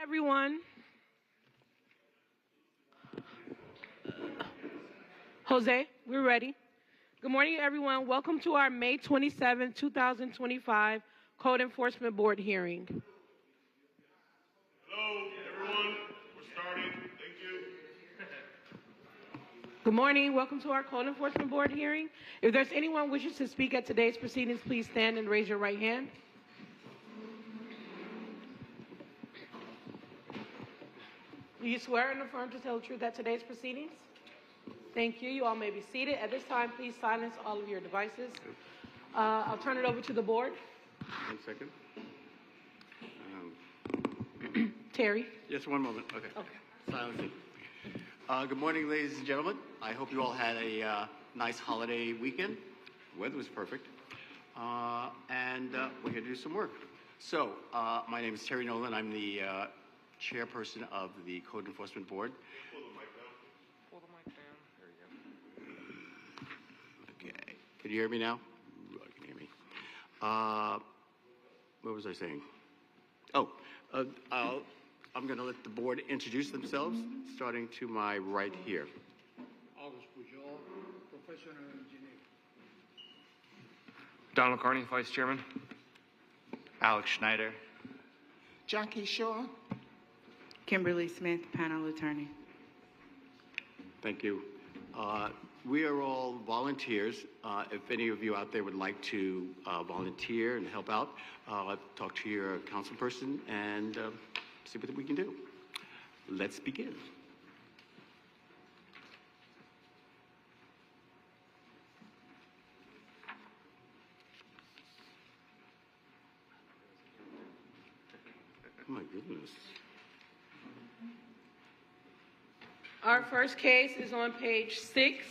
Everyone. Jose, we're ready. Good morning, everyone. Welcome to our May 27, 2025 Code Enforcement Board hearing. Hello, everyone. We're starting. Thank you. Good morning. Welcome to our Code Enforcement Board hearing. If there's anyone wishing to speak at today's proceedings, please stand and raise your right hand. Do you swear and affirm to tell the truth at today's proceedings? Thank you. You all may be seated. At this time, please silence all of your devices. I'll turn it over to the board. 1 second. Terry. Just one moment. Okay. Silencing. Good morning, ladies and gentlemen. I hope you all had a nice holiday weekend. The weather was perfect. And we're here to do some work. So, my name is Terry Nolan. I'm the chairperson of the Code Enforcement Board. Pull the mic down. Pull the mic down. There you go. Okay. Can you hear me now? I can hear me. What was I saying? Oh, I'm going to let the board introduce themselves, starting to my right here. August Pujol, professional engineer. Donald Carney, Vice Chairman. Alex Schneider. Jackie Shaw. Kimberly Smith, panel attorney. Thank you. We are all volunteers. If any of you out there would like to volunteer and help out, talk to your council person and see what we can do. Let's begin. Oh my goodness. Our first case is on page 6.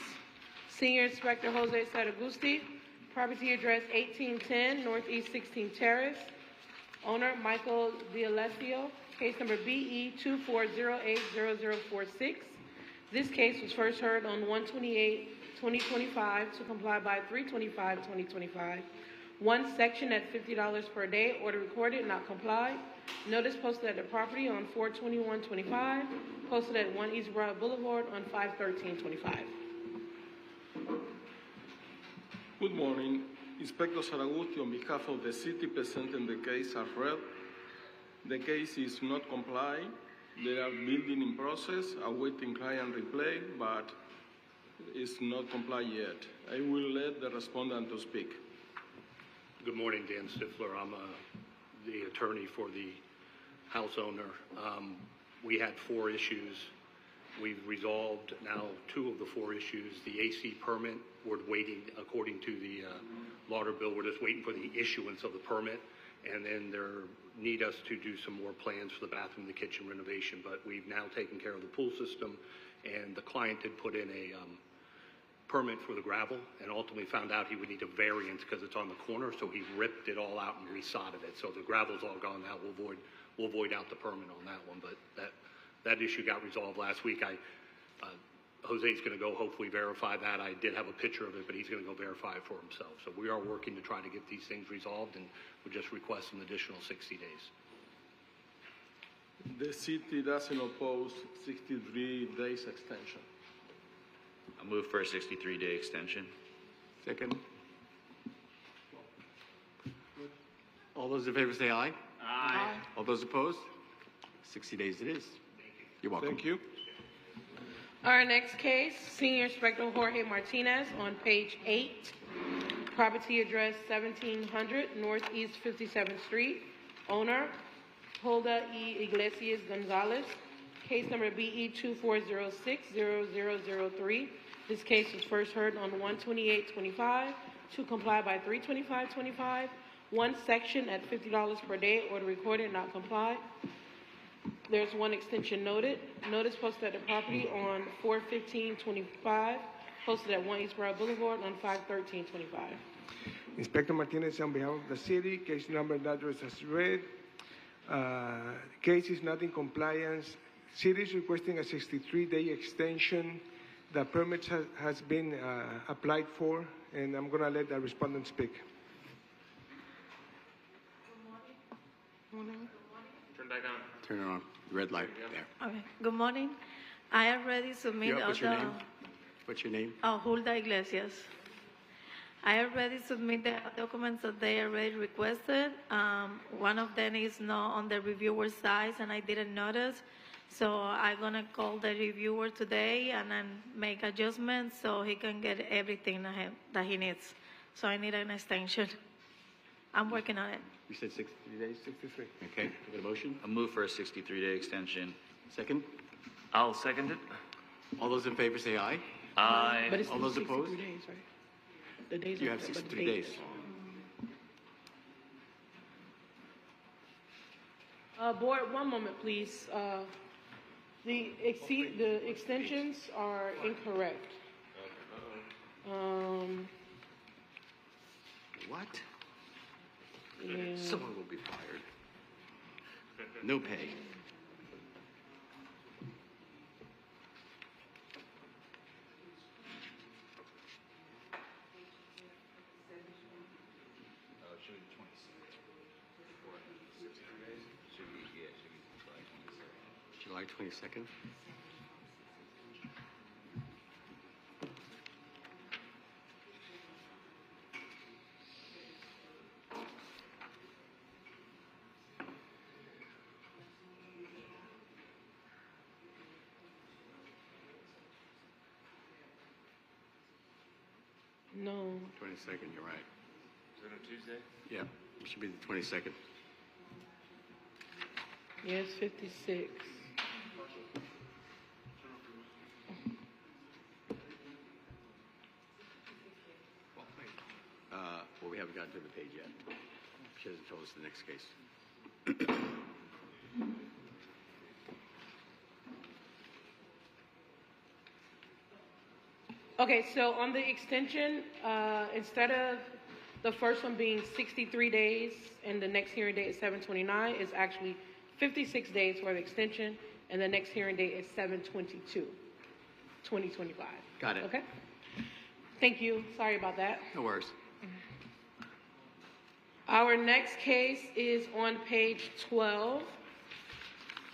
Senior Inspector Jose Saragusti, property address 1810 Northeast 16th Terrace. Owner Michael D'Alessio, case number BE 24080046. This case was first heard on 1/28/2025 to comply by 3/25/2025. One section at $50 per day, order recorded, not complied. Notice posted at the property on 4/21/25, posted at 1 East Broad Boulevard on 5/13/25. Good morning. Inspector Saragusti, on behalf of the city, presenting the case as read. The case is not compliant. There are building in process, awaiting client reply, but it's not compliant yet. I will let the respondent to speak. Good morning, Dan Stifler. I'm the attorney for the house owner. We had 4 issues. We've resolved now 2 of the 4 issues. The AC permit, we're waiting, according to the Lauderdale, we're just waiting for the issuance of the permit, and then they need us to do some more plans for the bathroom and the kitchen renovation. But we've now taken care of the pool system, and the client did put in a permit for the gravel, and ultimately found out he would need a variance because it's on the corner, so he ripped it all out and resodded it. So the gravel's all gone now. We'll void out the permit on that one, but that issue got resolved last week. Jose's going to go hopefully verify that. I did have a picture of it, but he's going to go verify it for himself. So we are working to try to get these things resolved, and we just request an additional 60 days. The city doesn't oppose 63 days extension. I'll move for a 63-day extension. Second. All those in favor say aye. Aye. All those opposed? 60 days it is. You're welcome. Thank you. Our next case, Senior Inspector Jorge Martinez, on page 8. Property address 1700 Northeast 57th Street. Owner, Hilda E. Iglesias Gonzalez. Case number BE 24060003. This case was first heard on 1/28/25 to comply by 3/25/25. One section at $50 per day, order recorded, not complied. There's one extension noted. Notice posted at the property on 4/15/25, posted at 1 East Broad Boulevard on 5/13/25. Inspector Martinez, on behalf of the city, case number and address as read. Case is not in compliance. City is requesting a 63-day extension. The permit has been applied for, and I'm going to let the respondent speak. Turn back on. Turn it on. Red light there. Okay. Good morning. I already submitted Yeah, what's your name? What's your name? Hulda Iglesias. I already submitted the documents that they already requested. One of them is not on the reviewer side, and I didn't notice. So I'm gonna call the reviewer today and then make adjustments so he can get everything that he needs. So I need an extension. I'm working on it. You said 63 days? 63. Okay, we got a motion? I'll move for a 63-day extension. Second? I'll second it. All those in favor say aye. Aye. But it's All still those opposed? 63 days, right? The days You are- have but the 63 dates days. are long. Board, one moment, please. The extensions are incorrect. What? Yeah. Someone will be fired. No pay. July 22nd. No. 22nd, you're right. Is that a Tuesday? Yeah, it should be the 22nd. Yes, 56. Well, we haven't gotten to the page yet. She hasn't told us the next case. Okay, so on the extension, instead of the first one being 63 days and the next hearing date is 7/29, it's actually 56 days for the extension, and the next hearing date is 7/22/2025. Got it. Okay? Thank you. Sorry about that. No worries. Our next case is on page 12.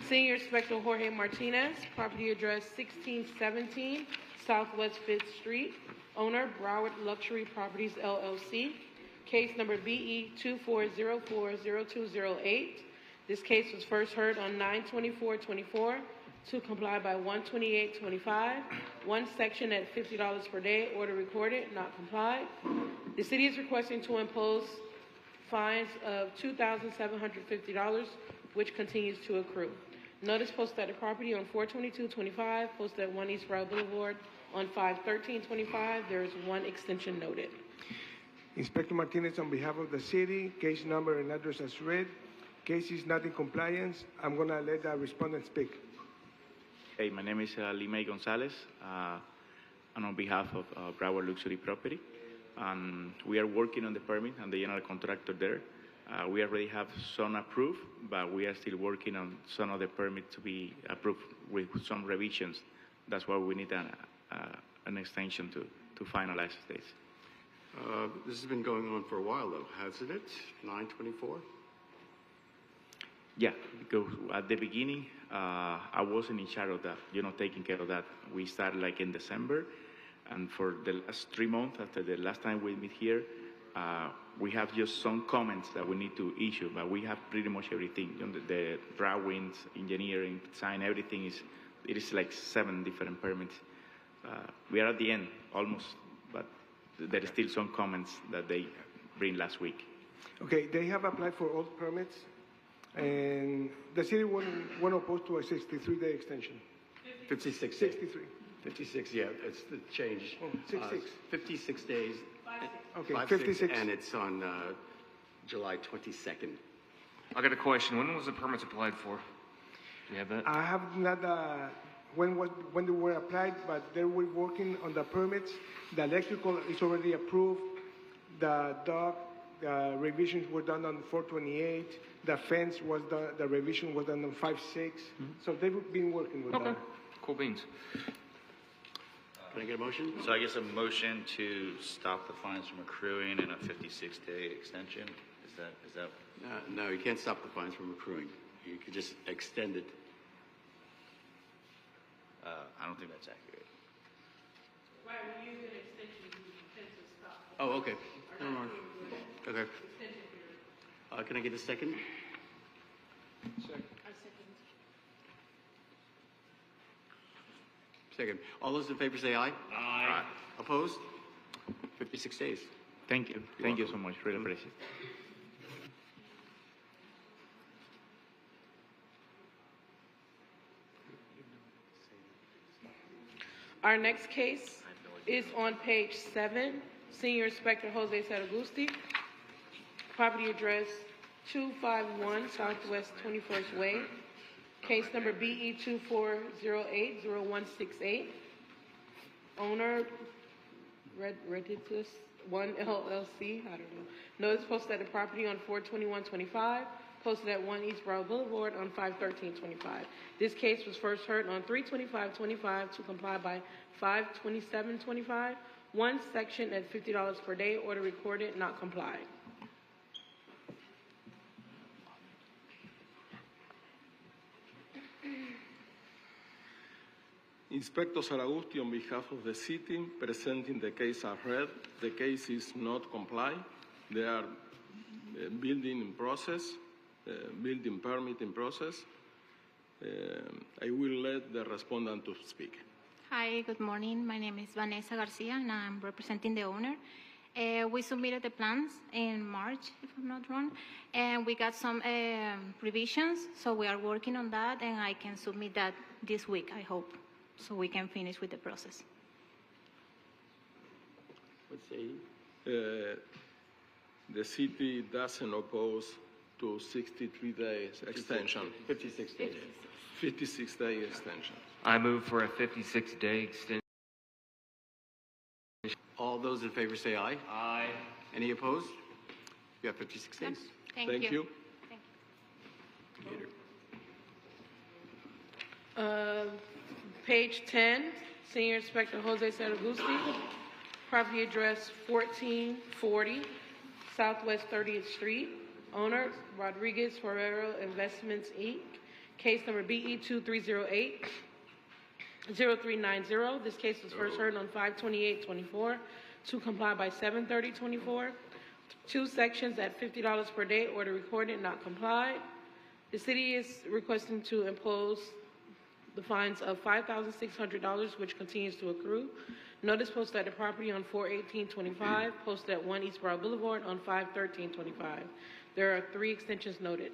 Senior Inspector Jorge Martinez, property address 1617 Southwest 5th Street. Owner, Broward Luxury Properties LLC. Case number BE 24040208. This case was first heard on 9/24/24 to comply by 1/28/25. One section at $50 per day, order recorded, not complied. The city is requesting to impose fines of $2,750, which continues to accrue. Notice posted at the property on 4/22/25, posted at 1 East Route Boulevard on 5/13/25. There is one extension noted. Inspector Martinez, on behalf of the city, case number and address as read. Case is not in compliance. I'm going to let the respondent speak. Hey, my name is Limay Gonzalez, and on behalf of Broward Luxury Property. We are working on the permit and the general contractor there. We already have some approved, but we are still working on some of the permits to be approved with some revisions. That's why we need an extension to finalize this. This has been going on for a while, though, hasn't it? 9/24? Yeah, because at the beginning, I wasn't in charge of that, taking care of that. We started like in December, and for the last 3 months after the last time we meet here, we have just some comments that we need to issue, but we have pretty much everything. The drawings, engineering, design, everything it is like 7 different permits. We are at the end, almost, but there is still some comments that they bring last week. Okay, they have applied for all permits, and the city won't oppose to a 63-day extension. 56. 63. 56, yeah, it's the change. Oh, 66. 56 days. Okay, 5/6, 56. and it's on July 22nd. I got a question. When was the permits applied for? Do you have that? I have not, when they were applied, but they were working on the permits. The electrical is already approved. The dock, revisions were done on 4/28. The fence was done, the revision was done on 5/6. So they've been working with that. Cool beans. Can I get a motion? So I guess a motion to stop the fines from accruing and a 56-day extension? Is that? No, you can't stop the fines from accruing. You could just extend it I don't think that's accurate. Right, when you use an extension, you tend to stop. Oh, okay. Never mind. Okay. Can I get a second? Second. All those in favor say aye. Aye. Opposed? 56 days. Thank you. Thank you so much. Really appreciate it. Our next case is on page 7, Senior Inspector Jose Saragusti. Property address 251 Southwest 21st Way. Case number BE 24080168. Owner, Redditus 1 LLC, I don't know. Notice posted at the property on 4/21/25, posted at 1 East Broad Boulevard on 5/13/25. This case was first heard on 3/25/25 to comply by 5/27/25. One section at $50 per day, order recorded, not complied. Inspector Saragusti, on behalf of the city, presenting the case as read. The case is not compliant. There are building in process, building permit in process. I will let the respondent to speak. Hi, good morning. My name is Vanessa Garcia, and I'm representing the owner. We submitted the plans in March, if I'm not wrong, and we got some revisions, so we are working on that, and I can submit that this week, I hope, so we can finish with the process. Let's see. The city doesn't oppose to 63 days extension. 56 days. 56-day extension. I move for a 56-day extension. All those in favor say aye. Aye. Any opposed? You have 56 days. Thank Thank you. Thank Later. Page 10, Senior Inspector Jose Saragusti. Property address 1440 Southwest 30th Street. Owner, Rodriguez Ferrero Investments, Inc. Case number BE 2308-0390. This case was first heard on 5/28/24 to comply by 7/30/24. Two sections at $50 per day, order recorded, not complied. The city is requesting to impose the fines of $5,600, which continues to accrue. Notice posted at the property on 4/18/25, posted at 1 East Broad Boulevard on 5/13/25. There are 3 extensions noted.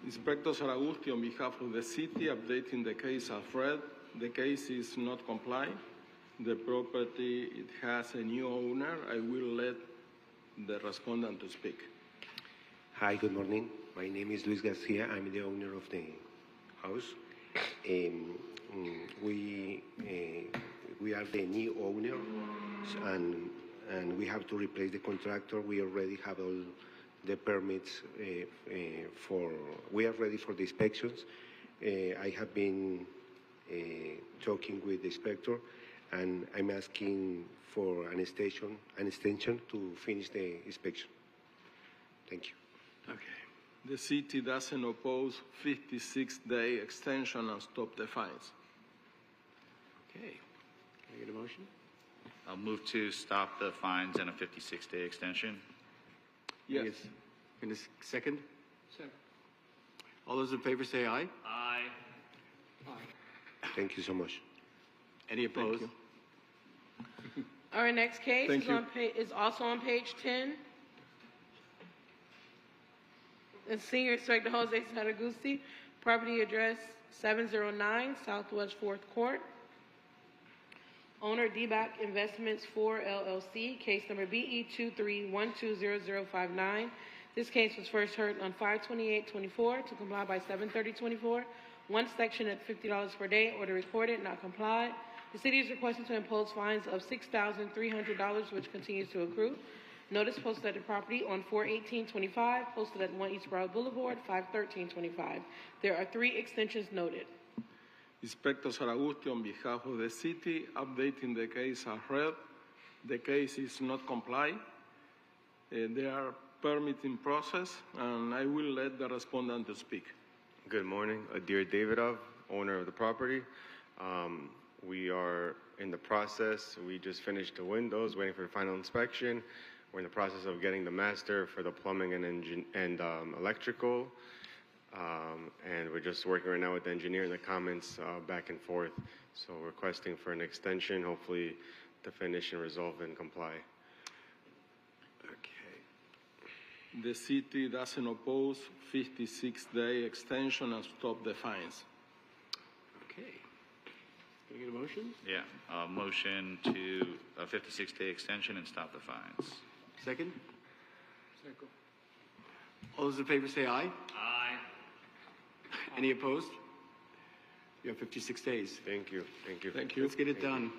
Inspector Saragusti, on behalf of the city, updating the case as read. The case is not compliant. The property, it has a new owner. I will let the respondent to speak. Hi, good morning. My name is Luis Garcia. I'm the owner of the house. We are the new owner, and we have to replace the contractor. We already have all the permits we are ready for the inspections. I have been talking with the inspector, and I'm asking for an extension to finish the inspection. Thank you. Okay. The city doesn't oppose 56-day extension and stop the fines. Okay. Can I get a motion? I'll move to stop the fines and a 56-day extension. Yes. In a second? Second. All those in favor say aye. Aye. Thank you so much. Any opposed? Our next case Thank is also on page 10. And Senior Inspector Jose Saragusti, property address 709 Southwest 4th Court. Owner, DBAC Investments 4 LLC, case number BE 23120059. This case was first heard on 5/28/24 to comply by 7/30/24. One section at $50 per day, order recorded, not complied. The city is requesting to impose fines of $6,300, which continues to accrue. Notice posted at the property on 4/18/25, posted at 1 East Broad Boulevard, 5/13/25. There are 3 extensions noted. Inspector Saragusti, on behalf of the city, updating the case as read. The case is not compliant. There are permits in process, and I will let the respondent to speak. Good morning. Adir Davidov, owner of the property. We are in the process. We just finished the windows, waiting for the final inspection. We're in the process of getting the master for the plumbing and electrical. And we're just working right now with the engineer and the comments back and forth. So requesting for an extension, hopefully to finish and resolve and comply. The city doesn't oppose 56-day extension and stop the fines. Okay. Can I get a motion? Yeah, motion to a 56-day extension and stop the fines. Second? Second. All those in favor say aye. Aye. Any opposed? You have 56 days. Thank you. Thank you. Thank you. Let's get it done.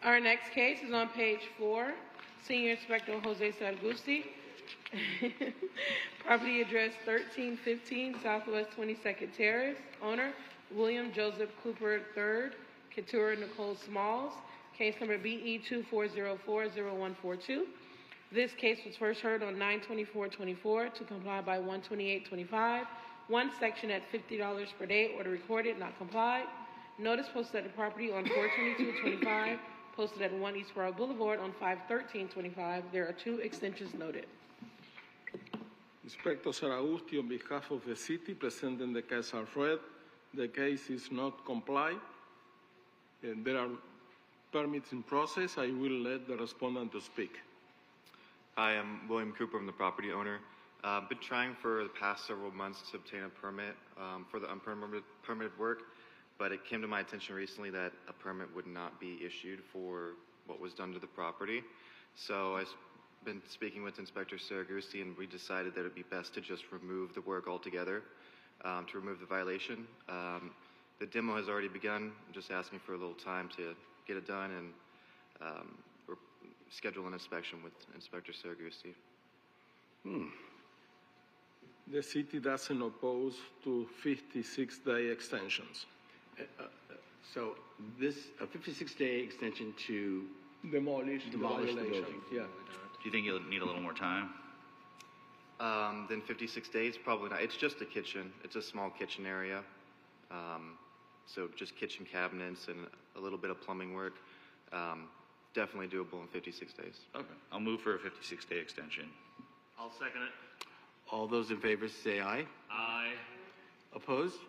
Our next case is on page 4. Senior Inspector Jose Sargusti. Property address 1315 Southwest 22nd Terrace. Owner William Joseph Cooper III. Keturah Nicole Smalls. Case number BE 24040142. This case was first heard on 9/24/24 to comply by 1/28/25. One section at $50 per day. Order recorded, not complied. Notice posted at the property on 4/22/25. Posted at 1 East Royal Boulevard on 5/13/25. There are 2 extensions noted. Inspector Saragusti, on behalf of the city, presenting the case as read. The case is not complied. And there are permits in process. I will let the respondent to speak. Hi, I'm William Cooper. I'm the property owner. I've been trying for the past several months to obtain a permit for the unpermitted work, but it came to my attention recently that a permit would not be issued for what was done to the property. So I've been speaking with Inspector Saragusti, and we decided that it would be best to just remove the work altogether, to remove the violation. The demo has already begun. I'm just asking for a little time to get it done and schedule an inspection with Inspector Saragusti. The city doesn't oppose to 56-day extensions. So this, a 56-day extension to Demolish the demolish the violation. building. Yeah. Do you think you'll need a little more time? Then 56 days, probably not. It's just a kitchen. It's a small kitchen area. So just kitchen cabinets and a little bit of plumbing work. Definitely doable in 56 days. Okay. I'll move for a 56-day extension. I'll second it. All those in favor say aye. Aye. Opposed?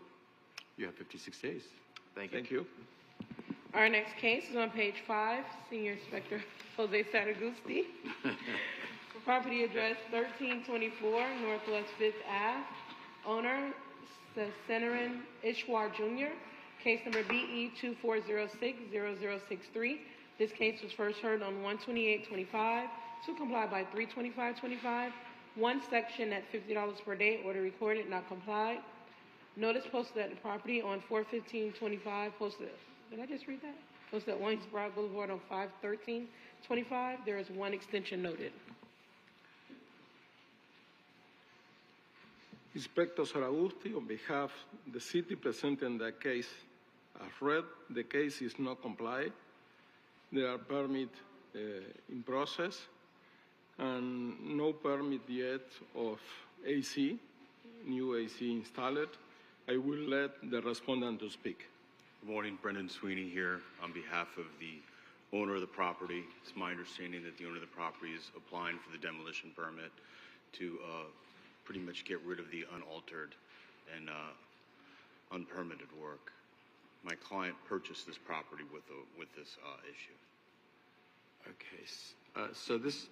You have 56 days. Thank you. Thank you. Our next case is on page 5. Senior Inspector Jose Saragusti. Property address 1324 Northwest 5th Ave. Owner Senarin Ishwar Jr. Case number BE 24060063. This case was first heard on 1/28/25 to comply by 3/25/25. One section at $50 per day. Order recorded, not complied. Notice posted at the property on 4/15/25. Posted. Did I just read that? Posted at 1 East Broad Boulevard on 5/13/25. There is 1 extension noted. Inspector Saragusti, on behalf of the city, presenting the case as read. The case is not complied. There are permits in process and no permit yet of AC, new AC installed. I will let the respondent to speak. Good morning, Brendan Sweeney here on behalf of the owner of the property. It's my understanding that the owner of the property is applying for the demolition permit to pretty much get rid of the unaltered and unpermitted work. My client purchased this property with this issue. Okay. So there's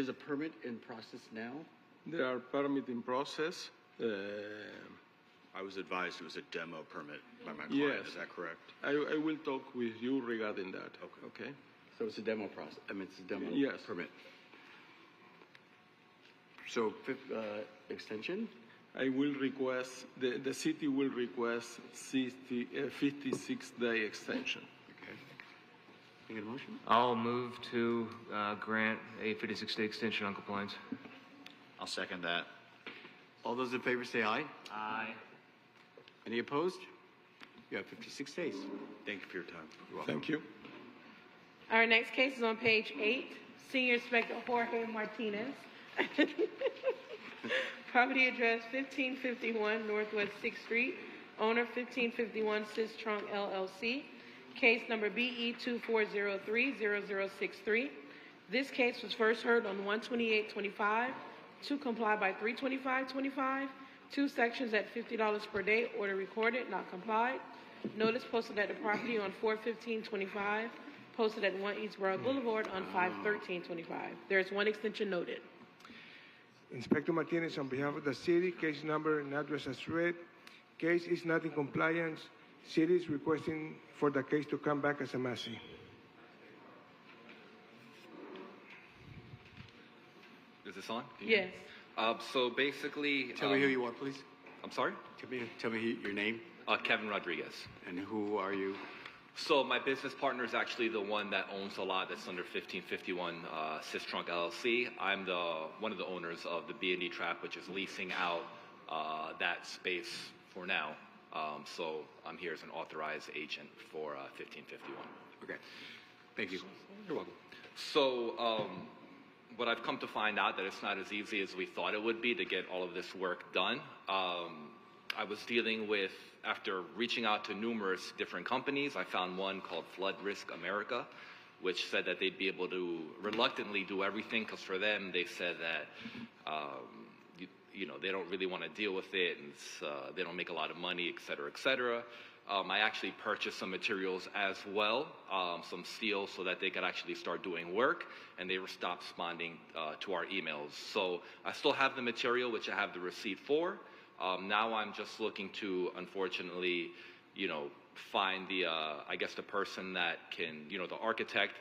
a permit in process now? There are permits in process. I was advised it was a demo permit by my client. Yes. Is that correct? I will talk with you regarding that. Okay. So it's a demo process. I mean, it's a demo Yes. permit. So extension? I will request, the city will request 56-day extension. Okay. Can I get a motion? I'll move to grant a 56-day extension on compliance. I'll second that. All those in favor say aye. Aye. Any opposed? You have 56 days. Thank you for your time. You're welcome. Thank you. Our next case is on page 8. Senior Inspector Jorge Martinez. Property address 1551 Northwest 6th Street, owner 1551 Sis Trunk LLC, case number BE 24030063. This case was first heard on 12825 to comply by 32525, two sections at $50 per day, order recorded, not complied. Notice posted at the property on 4/15/25, posted at 1 Eastboro Boulevard on 5/13/25. There is one extension noted. Inspector Martinez, on behalf of the city, case number and address as read. Case is not in compliance. City is requesting for the case to come back as a Massey. Is this on? Yes. So basically, Tell me who you are, please. I'm sorry. Tell me your name. Kevin Rodriguez. And who are you? So my business partner is actually the one that owns a lot that's under 1551 Sis Trunk LLC. I'm one of the owners of the B&D Trap, which is leasing out that space for now. So I'm here as an authorized agent for 1551. Okay. Thank you. You're welcome. So what I've come to find out that it's not as easy as we thought it would be to get all of this work done. I was dealing with, after reaching out to numerous different companies, I found one called Flood Risk America, which said that they'd be able to reluctantly do everything because for them, they said that, they don't really want to deal with it and they don't make a lot of money, et cetera, et cetera. I actually purchased some materials as well, some steel, so that they could actually start doing work, and they stopped responding to our emails. So I still have the material, which I have the receipt for. Now I'm just looking to, unfortunately, find the person that can, the architect,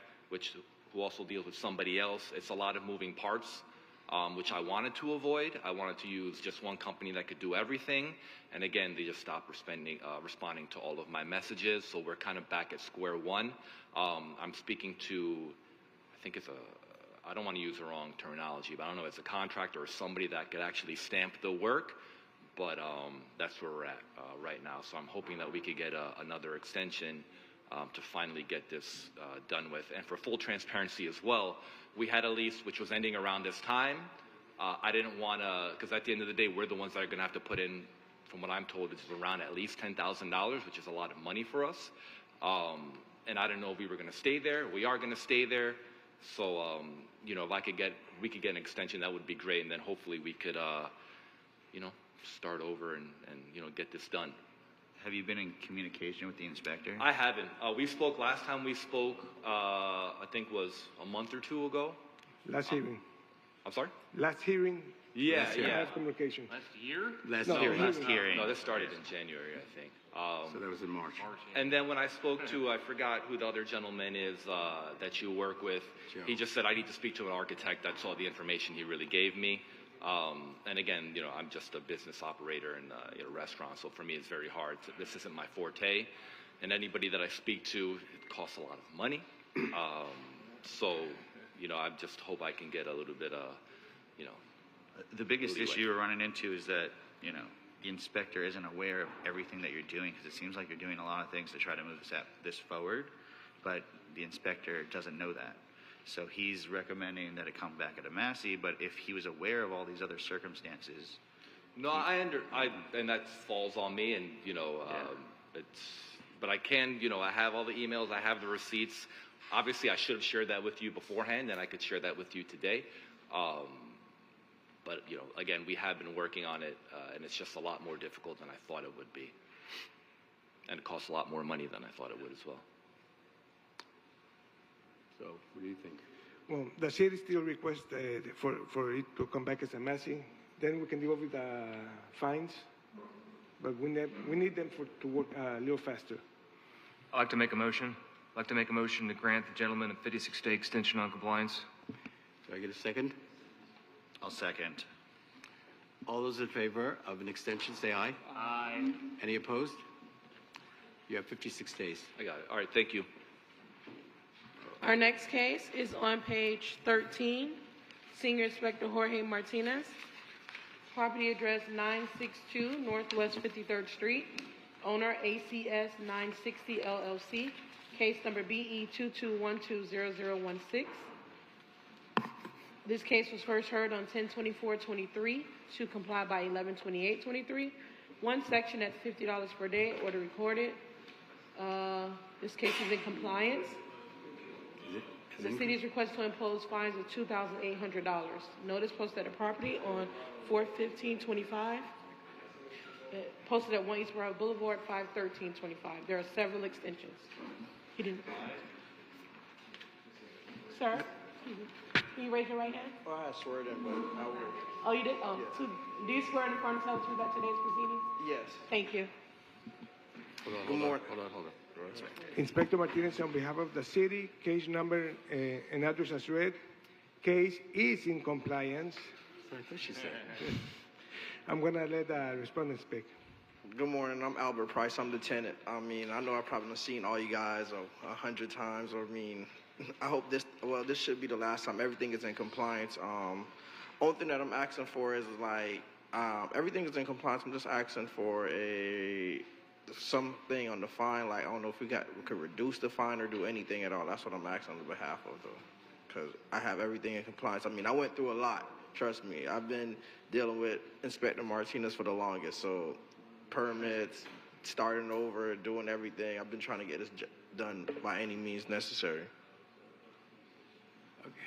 who also deals with somebody else. It's a lot of moving parts, which I wanted to avoid. I wanted to use just one company that could do everything. And again, they just stopped responding to all of my messages. So we're kind of back at square one. I'm speaking to, I think I don't want to use the wrong terminology, but I don't know if it's a contractor or somebody that could actually stamp the work. But that's where we're at right now. So I'm hoping that we could get another extension to finally get this done with. And for full transparency as well, we had a lease which was ending around this time. I didn't want to, because at the end of the day, we're the ones that are going to have to put in, from what I'm told, it's around at least $10,000, which is a lot of money for us. And I didn't know if we were going to stay there. We are going to stay there. So, if we could get an extension, that would be great. And then hopefully we could, start over and get this done. Have you been in communication with the inspector? I haven't. We spoke last time we spoke, I think was a month or two ago. Last hearing. I'm sorry? Last hearing. Yeah. Last communication. Last year? Last hearing. No, this started in January, I think. So that was in March. And then when I spoke to, I forgot who the other gentleman is that you work with, he just said, I need to speak to an architect. That's all the information he really gave me. And again, I'm just a business operator in a restaurant, so for me it's very hard. This isn't my forte, and anybody that I speak to, it costs a lot of money. So, I just hope I can get a little bit of, The biggest leeway. issue you're running into is that, the inspector isn't aware of everything that you're doing, because it seems like you're doing a lot of things to try to move this forward, but the inspector doesn't know that. So he's recommending that it come back at a Massey, but if he was aware of all these other circumstances. No, and that falls on me, and but I can, I have all the emails, I have the receipts. Obviously, I should have shared that with you beforehand, and I could share that with you today. But again, we have been working on it, and it's just a lot more difficult than I thought it would be, and it costs a lot more money than I thought it would as well. So, what do you think? Well, the city still requests for it to come back as a Massey. Then we can deal with the fines, but we need them to work a little faster. I'd like to make a motion. I'd like to make a motion to grant the gentleman a 56-day extension on compliance. Do I get a second? I'll second. All those in favor of an extension, say aye. Aye. Any opposed? You have 56 days. I got it. All right, thank you. Our next case is on page 13. Senior Inspector Jorge Martinez. Property address 962 Northwest 53rd Street. Owner ACS 960 LLC. Case number BE 22120016. This case was first heard on 10/24/23 to comply by 11/28/23. One section at $50 per day, order recorded. This case is in compliance. The city is requested to impose fines of $2,800. Notice posted at the property on 4/15/25. Posted at 1 East Broward Boulevard, 5/13/25. There are several extensions. He didn't. Sir, can you raise your right hand? Oh, I swear it in, but I will. Oh, you did? Oh, so do you swear in the front and tell the truth about today's proceedings? Yes. Thank you. Good morning. Hold on. Inspector Martinez, on behalf of the city, case number and address as read. Case is in compliance. That's what she said. I'm going to let the respondent speak. Good morning. I'm Albert Price. I'm the tenant. I mean, I know I've probably seen all you guys 100 times. I mean, I hope this should be the last time everything is in compliance. Only thing that I'm asking for is like, everything is in compliance. I'm just asking for something on the fine. Like, I don't know if we could reduce the fine or do anything at all. That's what I'm asking on behalf of, though. Because I have everything in compliance. I mean, I went through a lot. Trust me. I've been dealing with Inspector Martinez for the longest. So permits, starting over, doing everything. I've been trying to get this done by any means necessary.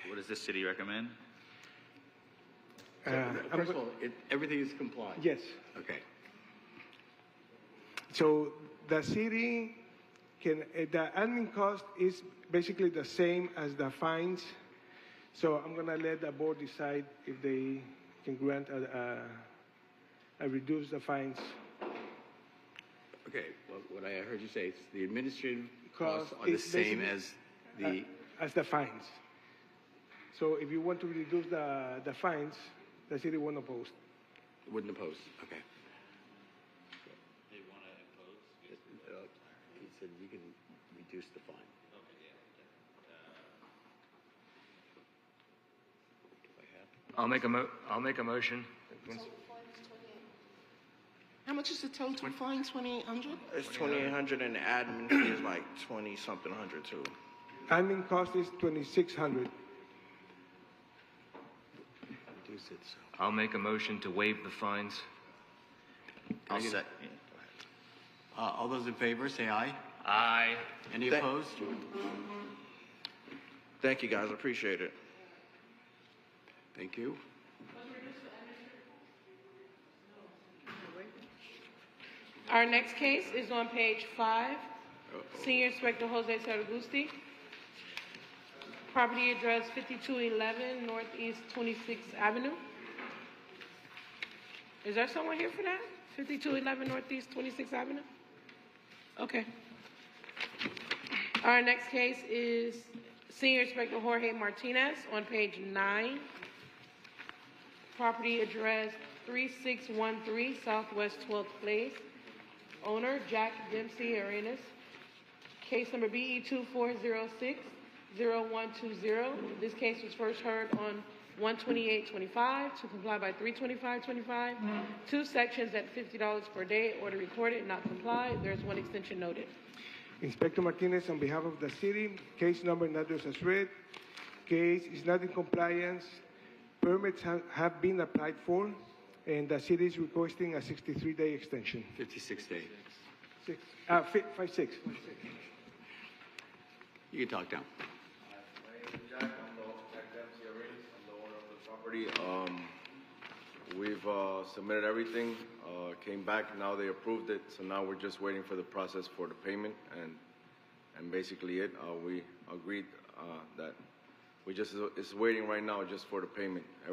What does the city recommend? First of all, everything is compliant. Yes. Okay. So the city the admin cost is basically the same as the fines. So I'm going to let the board decide if they can grant a reduce the fines. Okay. Well, what I heard you say is the administrative costs are the same as the fines. So if you want to reduce the fines, the city won't oppose. Wouldn't oppose. Okay. They want to impose? He said you can reduce the fine. I'll make a motion. How much is the total fine? 2,800? It's 2,800 and the admin fee is like 20-something hundred too. Admin cost is 2,600. Reduce it. So. I'll make a motion to waive the fines. I'll set. All those in favor, say aye. Aye. Any opposed? Thank you, guys. I appreciate it. Thank you. Our next case is on page 5. Senior Inspector Jose Saragusti. Property address 5211 Northeast 26th Avenue. Is there someone here for that? 5211 Northeast 26th Avenue? Okay. Our next case is Senior Inspector Jorge Martinez on page 9. Property address 3613 Southwest 12th Place. Owner Jack Dempsey Arenas. Case number BE 2406-0120. This case was first heard on 1/28/25 to comply by 3/25/25. Two sections at $50 per day. Order recorded, not complied. There's one extension noted. Inspector Martinez, on behalf of the city, case number and address as read. Case is not in compliance. Permits have been applied for, and the city is requesting a 63-day extension. 56 days. 56. You can talk down. We've submitted everything, came back, now they approved it, so now we're just waiting for the process for the payment, and basically it. We agreed that we just is waiting right now just for the payment. I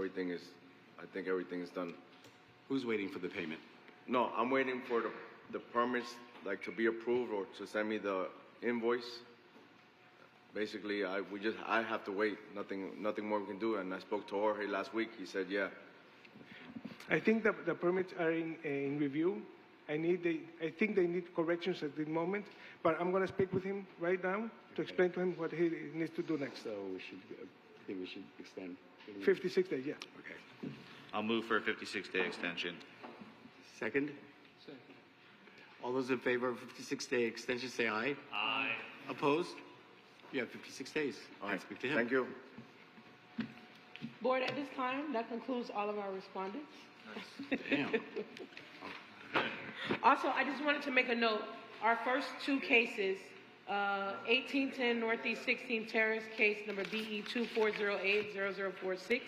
think everything is done. Who's waiting for the payment? No, I'm waiting for the permits like to be approved or to send me the invoice. Basically, I have to wait. Nothing more we can do. And I spoke to Jorge last week. He said, yeah. I think that the permits are in review. I think they need corrections at the moment, but I'm going to speak with him right now to explain to him what he needs to do next. So I think we should extend. 56 days, yeah. Okay. I'll move for a 56-day extension. Second? Second. All those in favor of 56-day extension, say aye. Aye. Opposed? You have 56 days. All right. Speak to him. Thank you. Board, at this time, that concludes all of our respondents. Damn. Also, I just wanted to make a note, our first two cases, 1810 Northeast 16th Terrace, case number BE 24080046,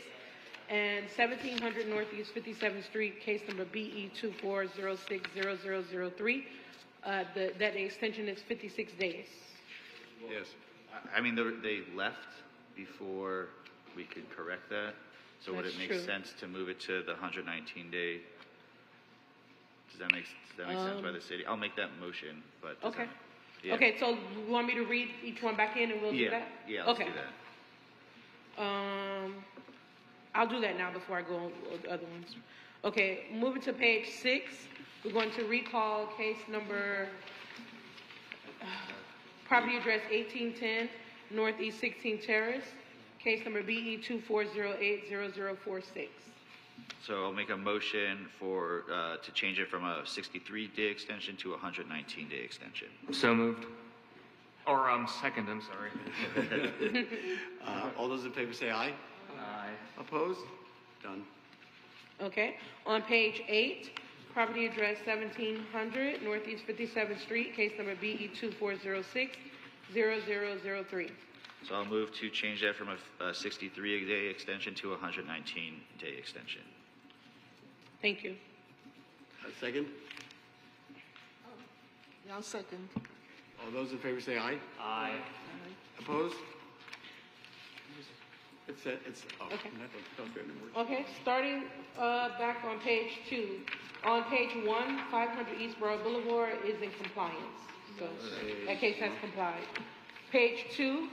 and 1700 Northeast 57th Street, case number BE 24060003, that extension is 56 days. Yes. I mean, they left before we could correct that, so would That's it make true. sense to move it to the 119-day? Does that make sense by the city? I'll make that motion, but. does Okay. that- yeah. Okay, so you want me to read each one back in and we'll do Yeah, that? yeah, let's Okay. do that. I'll do that now before I go on the other ones. Okay, moving to page 6, we're going to recall case number, property address 1810 Northeast 16th Terrace, case number BE 24080046. So I'll make a motion for, to change it from a 63-day extension to a 119-day extension. So moved. Or, second, I'm sorry. All those in favor say aye. Aye. Opposed? Done. Okay, on page 8, property address 1700 Northeast 57th Street, case number BE 24060003. So I'll move to change that from a 63-day extension to a 119-day extension. Thank you. Second? Yeah, I'll second. All those in favor say aye. Aye. Opposed? It's, oh, Okay. don't do it anymore. Okay, starting back on page 2. On page 1, 500 Eastboro Boulevard is in compliance. So that case has complied. Page 2,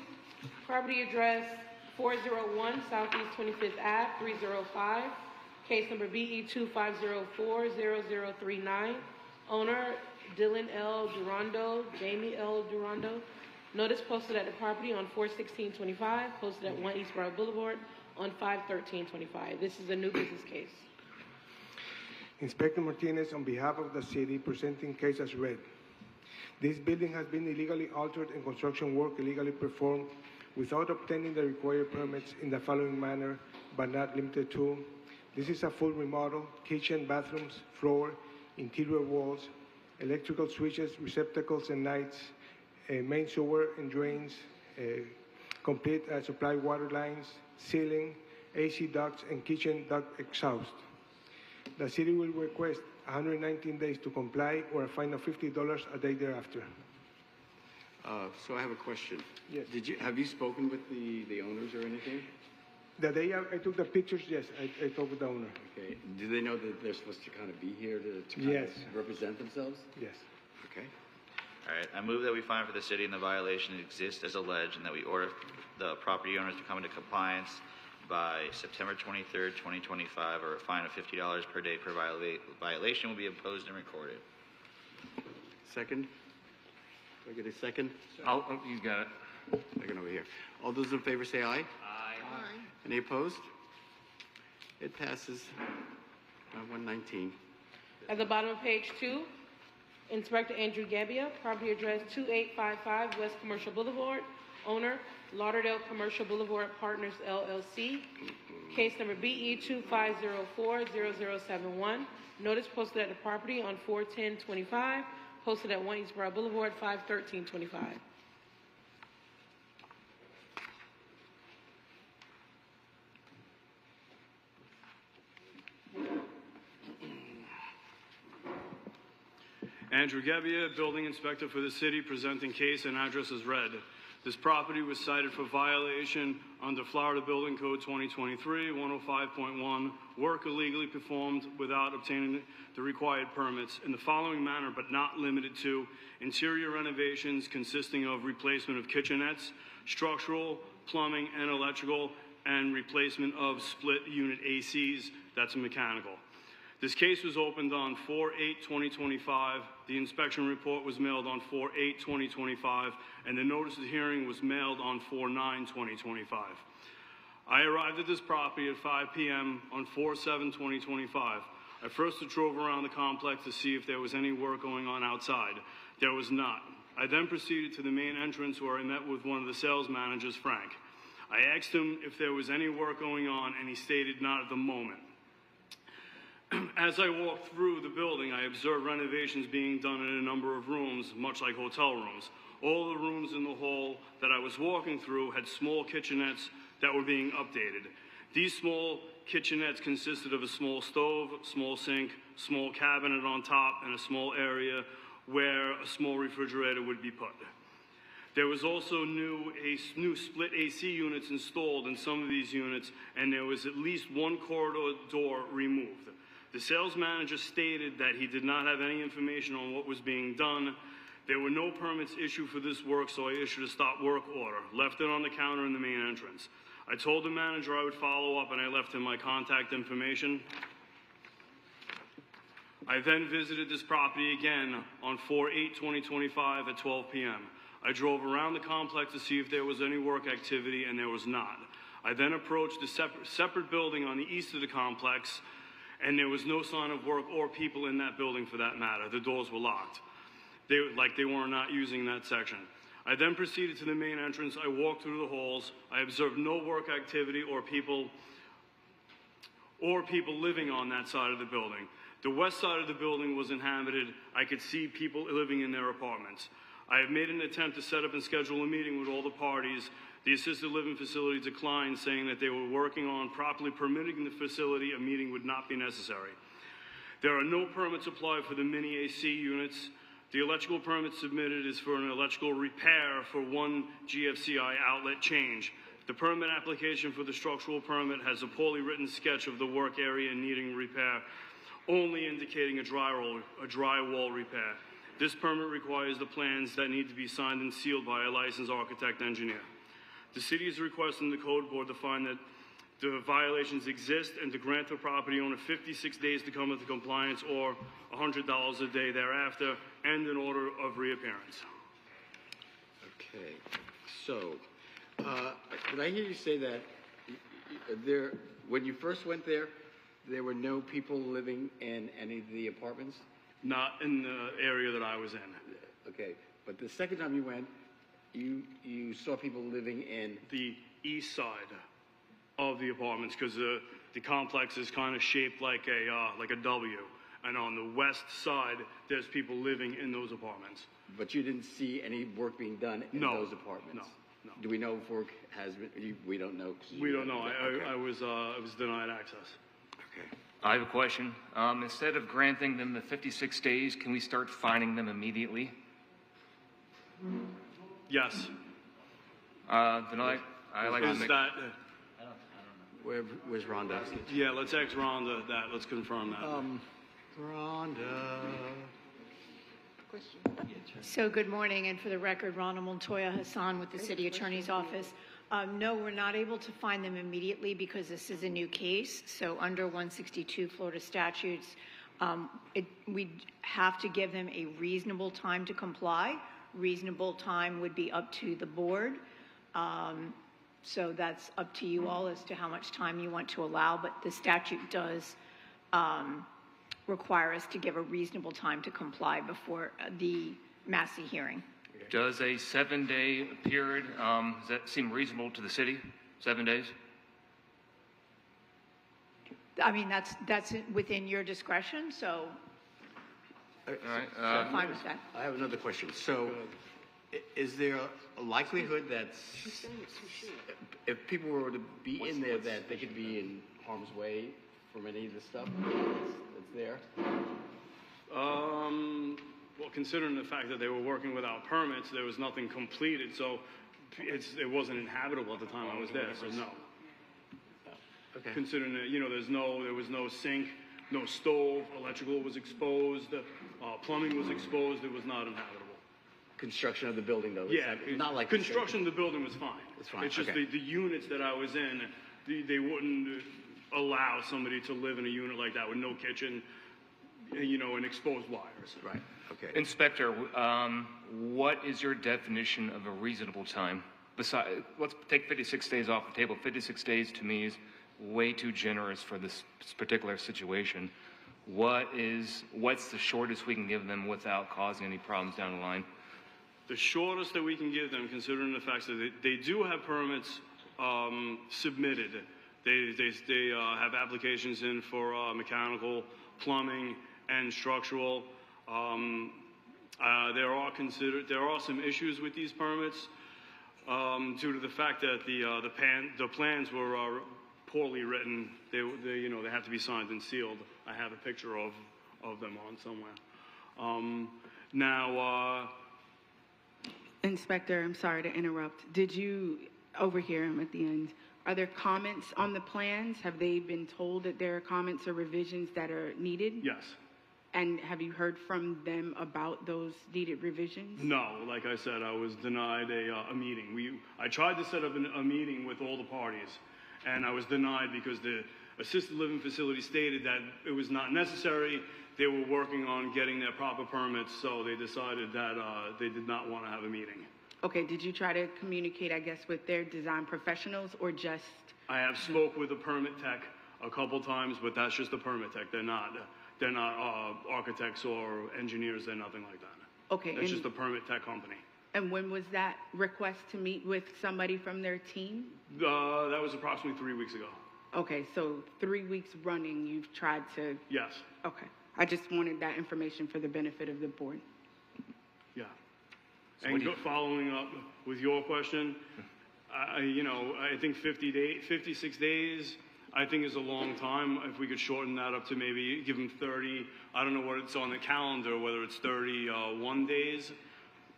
property address 401 Southeast 25th Ave, 305. Case number BE 25040039. Owner Dylan L. Durando, Jamie L. Durando. Notice posted at the property on 4/16/25, posted at 1 Eastboro Boulevard on 5/13/25. This is a new business case. Inspector Martinez, on behalf of the city, presenting case as read. This building has been illegally altered and construction work illegally performed without obtaining the required permits in the following manner, but not limited to. This is a full remodel: kitchen, bathrooms, floor, interior walls, electrical switches, receptacles and lights, main sewer and drains, complete supply water lines, ceiling, AC ducts, and kitchen duct exhaust. The city will request 119 days to comply or a fine of $50 a day thereafter. So I have a question. Yes. Have you spoken with the owners or anything? The day I took the pictures, yes, I talked with the owner. Okay. Do they know that they're supposed to kind of be here to kind Yes. of represent themselves? Yes. Okay. All right, I move that we find for the city and the violation exists as alleged, and that we order the property owners to come into compliance by September 23rd, 2025, or a fine of $50 per day per violation will be imposed and recorded. Second? Do I get a second? You got it. Second over here. All those in favor say aye. Aye. Any opposed? It passes 119. At the bottom of page 2, Inspector Andrew Gabbia, property address 2855 West Commercial Boulevard, owner Lauderdale Commercial Boulevard Partners LLC, case number BE 25040071. Notice posted at the property on 4/10/25, posted at 1 Eastboro Boulevard 5/13/25. Andrew Gebbia, Building Inspector for the City, presenting case and address as read. This property was cited for violation under Florida Building Code 2023, 105.1, work illegally performed without obtaining the required permits in the following manner, but not limited to: interior renovations consisting of replacement of kitchenettes, structural, plumbing, and electrical, and replacement of split unit ACs, that's mechanical. This case was opened on 4/8/2025. The inspection report was mailed on 4/8/2025, and the notice of hearing was mailed on 4/9/2025. I arrived at this property at 5 p.m. on 4/7/2025. I first drove around the complex to see if there was any work going on outside. There was not. I then proceeded to the main entrance where I met with one of the sales managers, Frank. I asked him if there was any work going on, and he stated not at the moment. As I walked through the building, I observed renovations being done in a number of rooms, much like hotel rooms. All the rooms in the hall that I was walking through had small kitchenettes that were being updated. These small kitchenettes consisted of a small stove, small sink, small cabinet on top, and a small area where a small refrigerator would be put. There was also new split AC units installed in some of these units, and there was at least one corridor door removed. The sales manager stated that he did not have any information on what was being done. There were no permits issued for this work, so I issued a stop work order, left it on the counter in the main entrance. I told the manager I would follow up, and I left him my contact information. I then visited this property again on 4/8/2025 at 12 p.m. I drove around the complex to see if there was any work activity, and there was not. I then approached a separate building on the east of the complex, and there was no sign of work or people in that building for that matter. The doors were locked. They were not using that section. I then proceeded to the main entrance. I walked through the halls. I observed no work activity or people living on that side of the building. The west side of the building was inhabited. I could see people living in their apartments. I have made an attempt to set up and schedule a meeting with all the parties. The assisted living facility declined, saying that they were working on properly permitting the facility. A meeting would not be necessary. There are no permits applied for the mini AC units. The electrical permit submitted is for an electrical repair for one GFCI outlet change. The permit application for the structural permit has a poorly written sketch of the work area needing repair, only indicating a drywall repair. This permit requires the plans that need to be signed and sealed by a licensed architect engineer. The city is requesting the code board to find that the violations exist and to grant the property owner 56 days to come into compliance or $100 a day thereafter, and an order of reappearance. Okay, so, did I hear you say that when you first went there were no people living in any of the apartments? Not in the area that I was in. Okay, but the second time you went, you saw people living in the east side of the apartments, because the complex is kind of shaped like a W, and on the west side there's people living in those apartments. But you didn't see any work being done in those apartments? No. Do we know if work has been? We don't know. We don't know. I was denied access. Okay. I have a question. Instead of granting them the 56 days, can we start fining them immediately? Yes. Then I like to make... Where's Rhonda? Yeah, let's ask Rhonda that. Let's confirm that. Rhonda. So good morning, and for the record, Rhonda Montoya Hassan with the City Attorney's Office. No, we're not able to find them immediately because this is a new case. So under 162 Florida statutes, we have to give them a reasonable time to comply. Reasonable time would be up to the board. So that's up to you all as to how much time you want to allow, but the statute does require us to give a reasonable time to comply before the Massey hearing. Does a 7-day period, does that seem reasonable to the city? 7 days? I mean, that's within your discretion, so All right. I'm fine with that. I have another question. So, is there a likelihood that if people were to be in there, that they could be in harm's way from any of the stuff that's there? Well, considering the fact that they were working without permits, there was nothing completed, so it wasn't inhabitable at the time I was there, so no. Okay. Considering that, there was no sink, no stove, electrical was exposed, plumbing was exposed, it was not inhabitable. Construction of the building, though? Yeah, not like construction of the building was fine. It's fine. It's just okay. the units that I was in, they wouldn't allow somebody to live in a unit like that with no kitchen, and exposed wires. Right. Okay. Inspector, what is your definition of a reasonable time? Besides, let's take 56 days off the table. 56 days to me is way too generous for this particular situation. What's the shortest we can give them without causing any problems down the line? The shortest that we can give them, considering the fact that they do have permits submitted. They have applications in for mechanical, plumbing, and structural. There are some issues with these permits due to the fact that the plans were poorly written. They have to be signed and sealed. I have a picture of them on somewhere. Now. Inspector, I'm sorry to interrupt. Did you overhear him at the end? Are there comments on the plans? Have they been told that there are comments or revisions that are needed? Yes. And have you heard from them about those needed revisions? No, like I said, I was denied a meeting. I tried to set up a meeting with all the parties, and I was denied because the assisted living facility stated that it was not necessary. They were working on getting their proper permits, so they decided that they did not want to have a meeting. Okay, did you try to communicate, I guess, with their design professionals or just? I have spoke with a permit tech a couple times, but that's just a permit tech. They're not architects or engineers. They're nothing like that. Okay. It's just a permit tech company. And when was that request to meet with somebody from their team? That was approximately 3 weeks ago. Okay, so 3 weeks running, you've tried to? Yes. Okay. I just wanted that information for the benefit of the board. Yeah. So And following up with your question, I think 56 days, I think is a long time. If we could shorten that up to maybe give them 30, I don't know what it's on the calendar, whether it's 31 days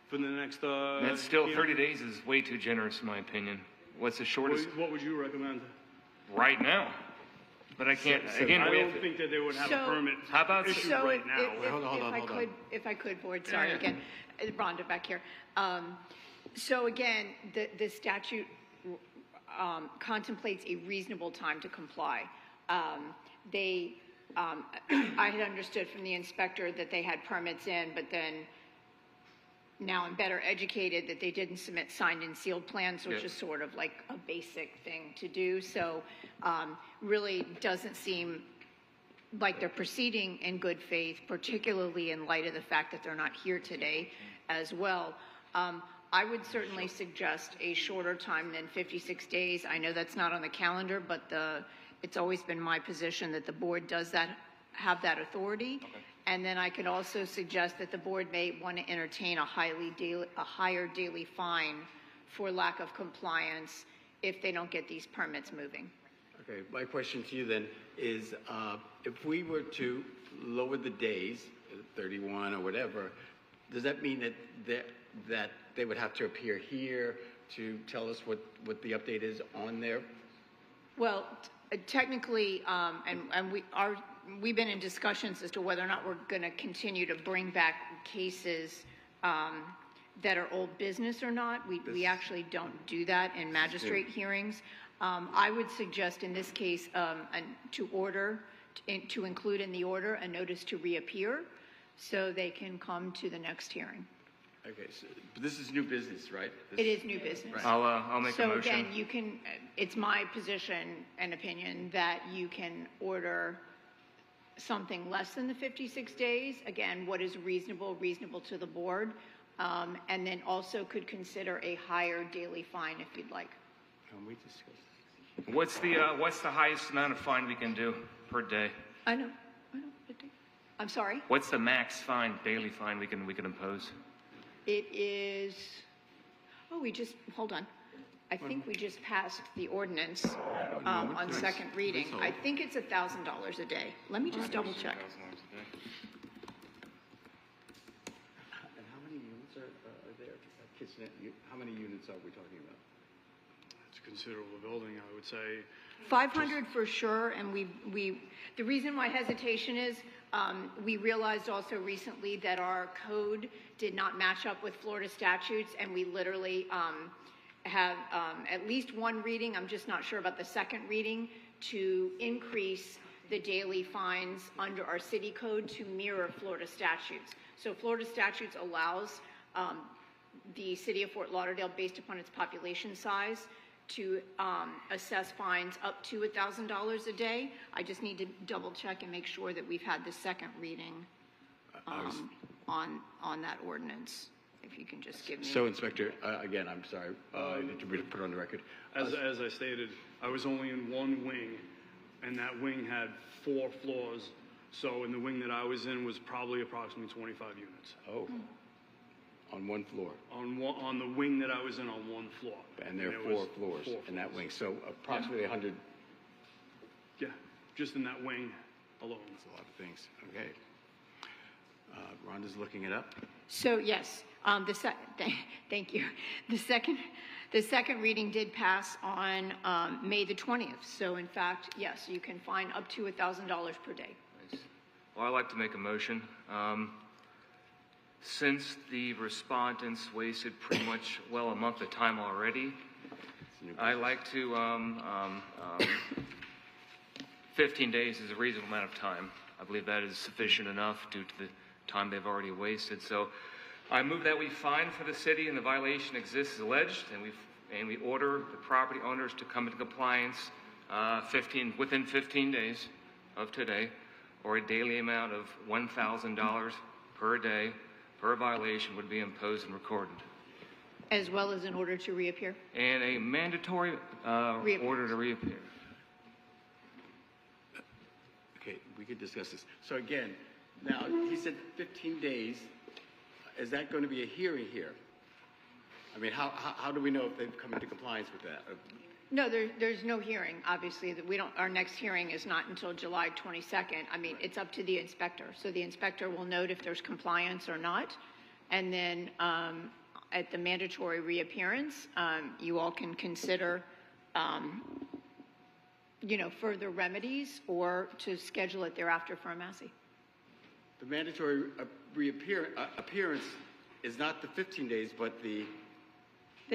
for the next. That's still 30 days is way too generous in my opinion. What's the shortest? What would you recommend? Right now. But I can't. I Again, we don't have think that they would have So- a permit How about- issued So right now. if I could, board, sorry Yeah. again, Rhonda back here. So again, the statute contemplates a reasonable time to comply. I had understood from the inspector that they had permits in, but then now I'm better educated that they didn't submit signed and sealed plans, which is sort of like a basic thing to do. So really doesn't seem like they're proceeding in good faith, particularly in light of the fact that they're not here today as well. I would certainly suggest a shorter time than 56 days. I know that's not on the calendar, but it's always been my position that the board does have that authority. Okay. And then I could also suggest that the board may want to entertain a higher daily fine for lack of compliance if they don't get these permits moving. Okay, my question to you then is, if we were to lower the days, 31 or whatever, does that mean that they would have to appear here to tell us what the update is on there? Well, technically, and we've been in discussions as to whether or not we're going to continue to bring back cases that are old business or not. We actually don't do that in magistrate hearings. I would suggest in this case to include in the order a notice to reappear so they can come to the next hearing. Okay, so but this is new business, right? It is new business. Right. I'll make a motion. So again, you can, it's my position and opinion that you can order something less than the 56 days. Again, what is reasonable to the board. And then also could consider a higher daily fine if you'd like. Can we discuss? What's the highest amount of fine we can do per day? I know. I'm sorry? What's the max fine, daily fine we can impose? It is, hold on. I think we just passed the ordinance on second reading. I think it's $1,000 a day. Let me just double check. And how many units are there at Kitchener? How many units are we talking about? It's a considerable building, I would say. 500 for sure, and the reason why hesitation is, we realized also recently that our code did not match up with Florida statutes, and we literally have at least one reading, I'm just not sure about the second reading, to increase the daily fines under our city code to mirror Florida statutes. So Florida statutes allows the city of Fort Lauderdale, based upon its population size, to assess fines up to $1,000 a day. I just need to double check and make sure that we've had the second reading on that ordinance. if you can just give me. So, Inspector, again, I'm sorry, I need to put it on the record. As I stated, I was only in one wing, and that wing had 4 floors. So in the wing that I was in was probably approximately 25 units. Oh, on one floor. On the wing that I was in on one floor. And there are 4 floors in that wing, so approximately 100. Yeah, just in that wing alone. That's a lot of things. Okay. Rhonda's looking it up. So yes, thank you. The second reading did pass on May the 20th. So in fact, yes, you can fine up to $1,000 per day. Well, I'd like to make a motion. Since the respondents wasted pretty much, a month of time already, I'd like to, 15 days is a reasonable amount of time. I believe that is sufficient enough due to the time they've already wasted. So I move that we fine for the city and the violation exists as alleged, and we order the property owners to come into compliance within 15 days of today, or a daily amount of $1,000 per day per violation would be imposed and recorded. As well as an order to reappear? And a mandatory order to reappear. Okay, we could discuss this. So again, now, he said 15 days. Is that going to be a hearing here? I mean, how do we know if they've come into compliance with that? No, there's no hearing, obviously. Our next hearing is not until July 22nd. I mean, it's up to the inspector. So the inspector will note if there's compliance or not. And then at the mandatory reappearance, you all can consider, further remedies or to schedule it thereafter for a Massey. The mandatory appearance is not the 15 days, but the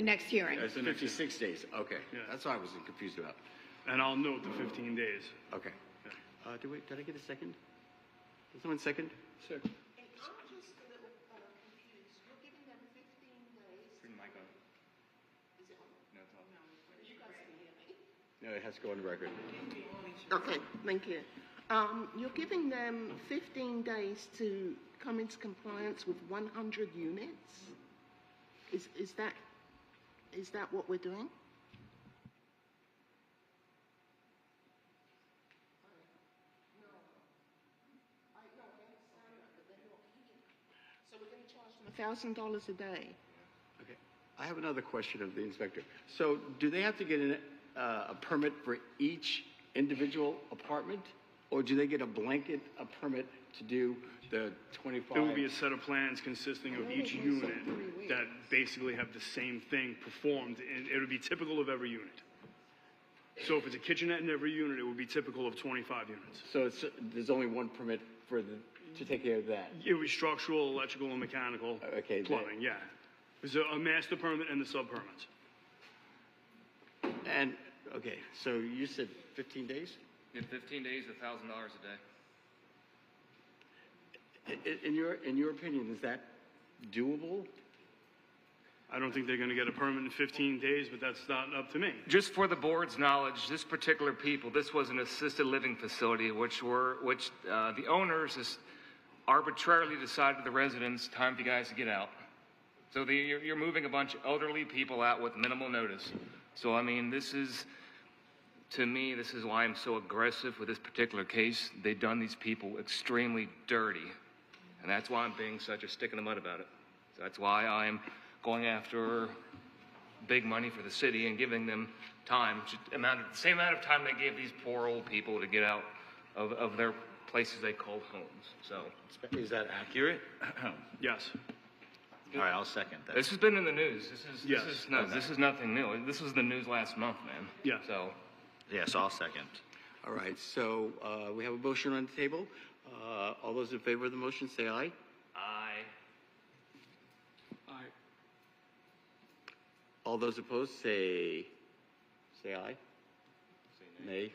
next hearing. It's the 56 days. Okay, that's what I was confused about. And I'll note the 15 days. Okay. Did I get a second? Did someone second? Second. I'm just a little confused. You're giving them 15 days. Turn the mic on. Is it on? No, it's off. You guys can hear me? No, it has to go on the record. Okay, thank you. You're giving them 15 days to come into compliance with 100 units? Is that what we're doing? So we're going to charge them $1,000 a day. Okay. I have another question of the inspector. So do they have to get a permit for each individual apartment, or do they get a blanket permit to do the 25? There will be a set of plans consisting of each unit that basically have the same thing performed, and it would be typical of every unit. So if it's a kitchenette in every unit, it would be typical of 25 units. So there's only one permit to take care of that? It was structural, electrical, and mechanical plumbing, yeah. There's a master permit and the sub-permits. And, okay, so you said 15 days? In 15 days, $1,000 a day. In your opinion, is that doable? I don't think they're going to get a permit in 15 days, but that's not up to me. Just for the board's knowledge, this particular people, this was an assisted living facility, which the owners arbitrarily decided to the residents, time for you guys to get out. So you're moving a bunch of elderly people out with minimal notice. So I mean, to me, this is why I'm so aggressive with this particular case. They've done these people extremely dirty, and that's why I'm being such a stick in the mud about it. So that's why I'm going after big money for the city and giving them time, the same amount of time they gave these poor old people to get out of their places they call homes. So, is that accurate? Yes. All right, I'll second that. This has been in the news. This is nothing new. This was the news last month, man. Yeah. So. Yes, I'll second. All right, so we have a motion on the table. All those in favor of the motion say aye. Aye. Aye. All those opposed say aye. Say nay.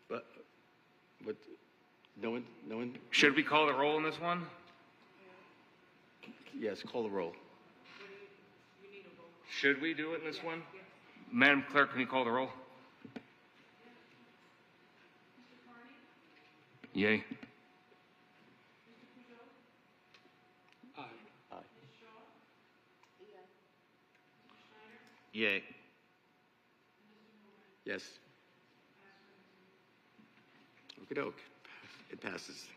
But no one. Should we call the roll on this one? Yes, call the roll. Should we do it in this one? Madam Clerk, can you call the roll? Yay. Yay. Yes. Okey-doke. It passes.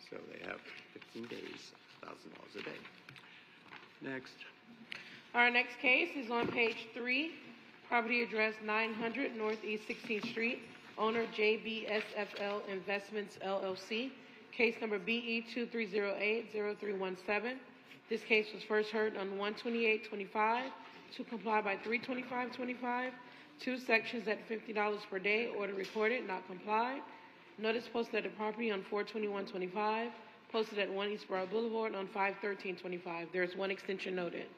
So they have 15 days, $1,000 a day. Next. Our next case is on page 3, property address 900 Northeast 16th Street, owner JBSFL Investments LLC, case number BE 2308-0317. This case was first heard on 1/28/25 to comply by 3/25/25, 2 sections at $50 per day, order recorded, not complied. Notice posted at the property on 4/21/25, posted at 1 East Broad Boulevard on 5/13/25. There is 1 extension noted.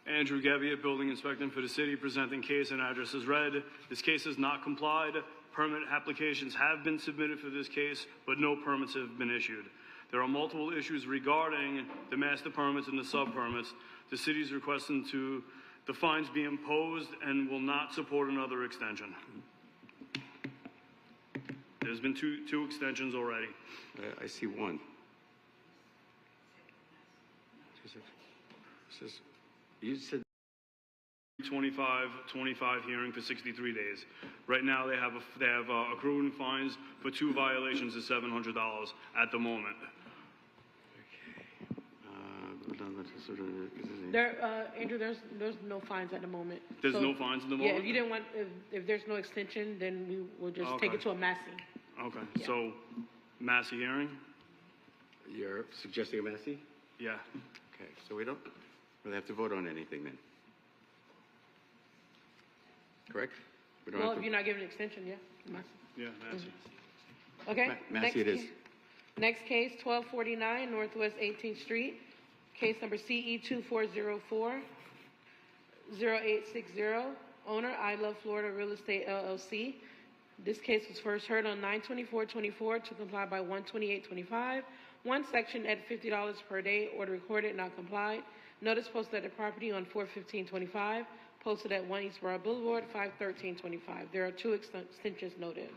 Andrew Gebbia, building inspector for the city, presenting case and address as read. This case is not complied. Permit applications have been submitted for this case, but no permits have been issued. There are multiple issues regarding the master permits and the sub-permits. The city is requesting the fines be imposed and will not support another extension. There's been two extensions already. I see one. You said 25 hearing for 63 days. Right now, they have accruing fines for 2 violations of $700 at the moment. Andrew, there's no fines at the moment. There's no fines at the moment? Yeah, if you didn't want, if there's no extension, then we will just take it to a Massey. Okay, Yeah. so Massey hearing? You're suggesting a Massey? Yeah. Okay, so we don't really have to vote on anything then. Correct? We don't Well, have if to. you're not giving an extension, yeah. Massey. Yeah, Massey. Okay. Massey it is. Next case, 1249 Northwest 18th Street, case number CE 2404-0860, owner I Love Florida Real Estate LLC. This case was first heard on 9/24/24 to comply by 1/28/25. 1 section at $50 per day, order recorded, not complied. Notice posted at the property on 4/15/25, posted at 1 East Broad Boulevard, 5/13/25. There are 2 extensions noted.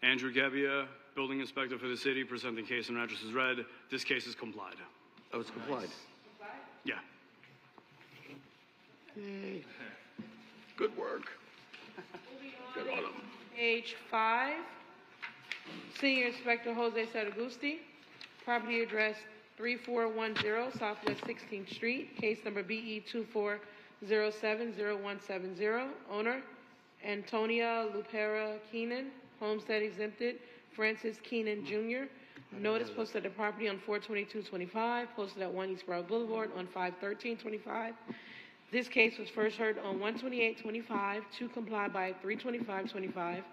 Andrew Gebbia, building inspector for the city, presenting case and address as read. This case is complied. Oh, it's complied. Yeah. Yay. Good work. Good on them. Page 5, Senior Inspector Jose Saragusti, property address 3410 Southwest 16th Street, case number BE 2407-0170, owner Antonia Lupera Keenan, homestead exempted, Francis Keenan Jr. Notice posted at the property on 4/22/25, posted at 1 East Broad Boulevard on 5/13/25. This case was first heard on 1/28/25 to comply by 3/25/25.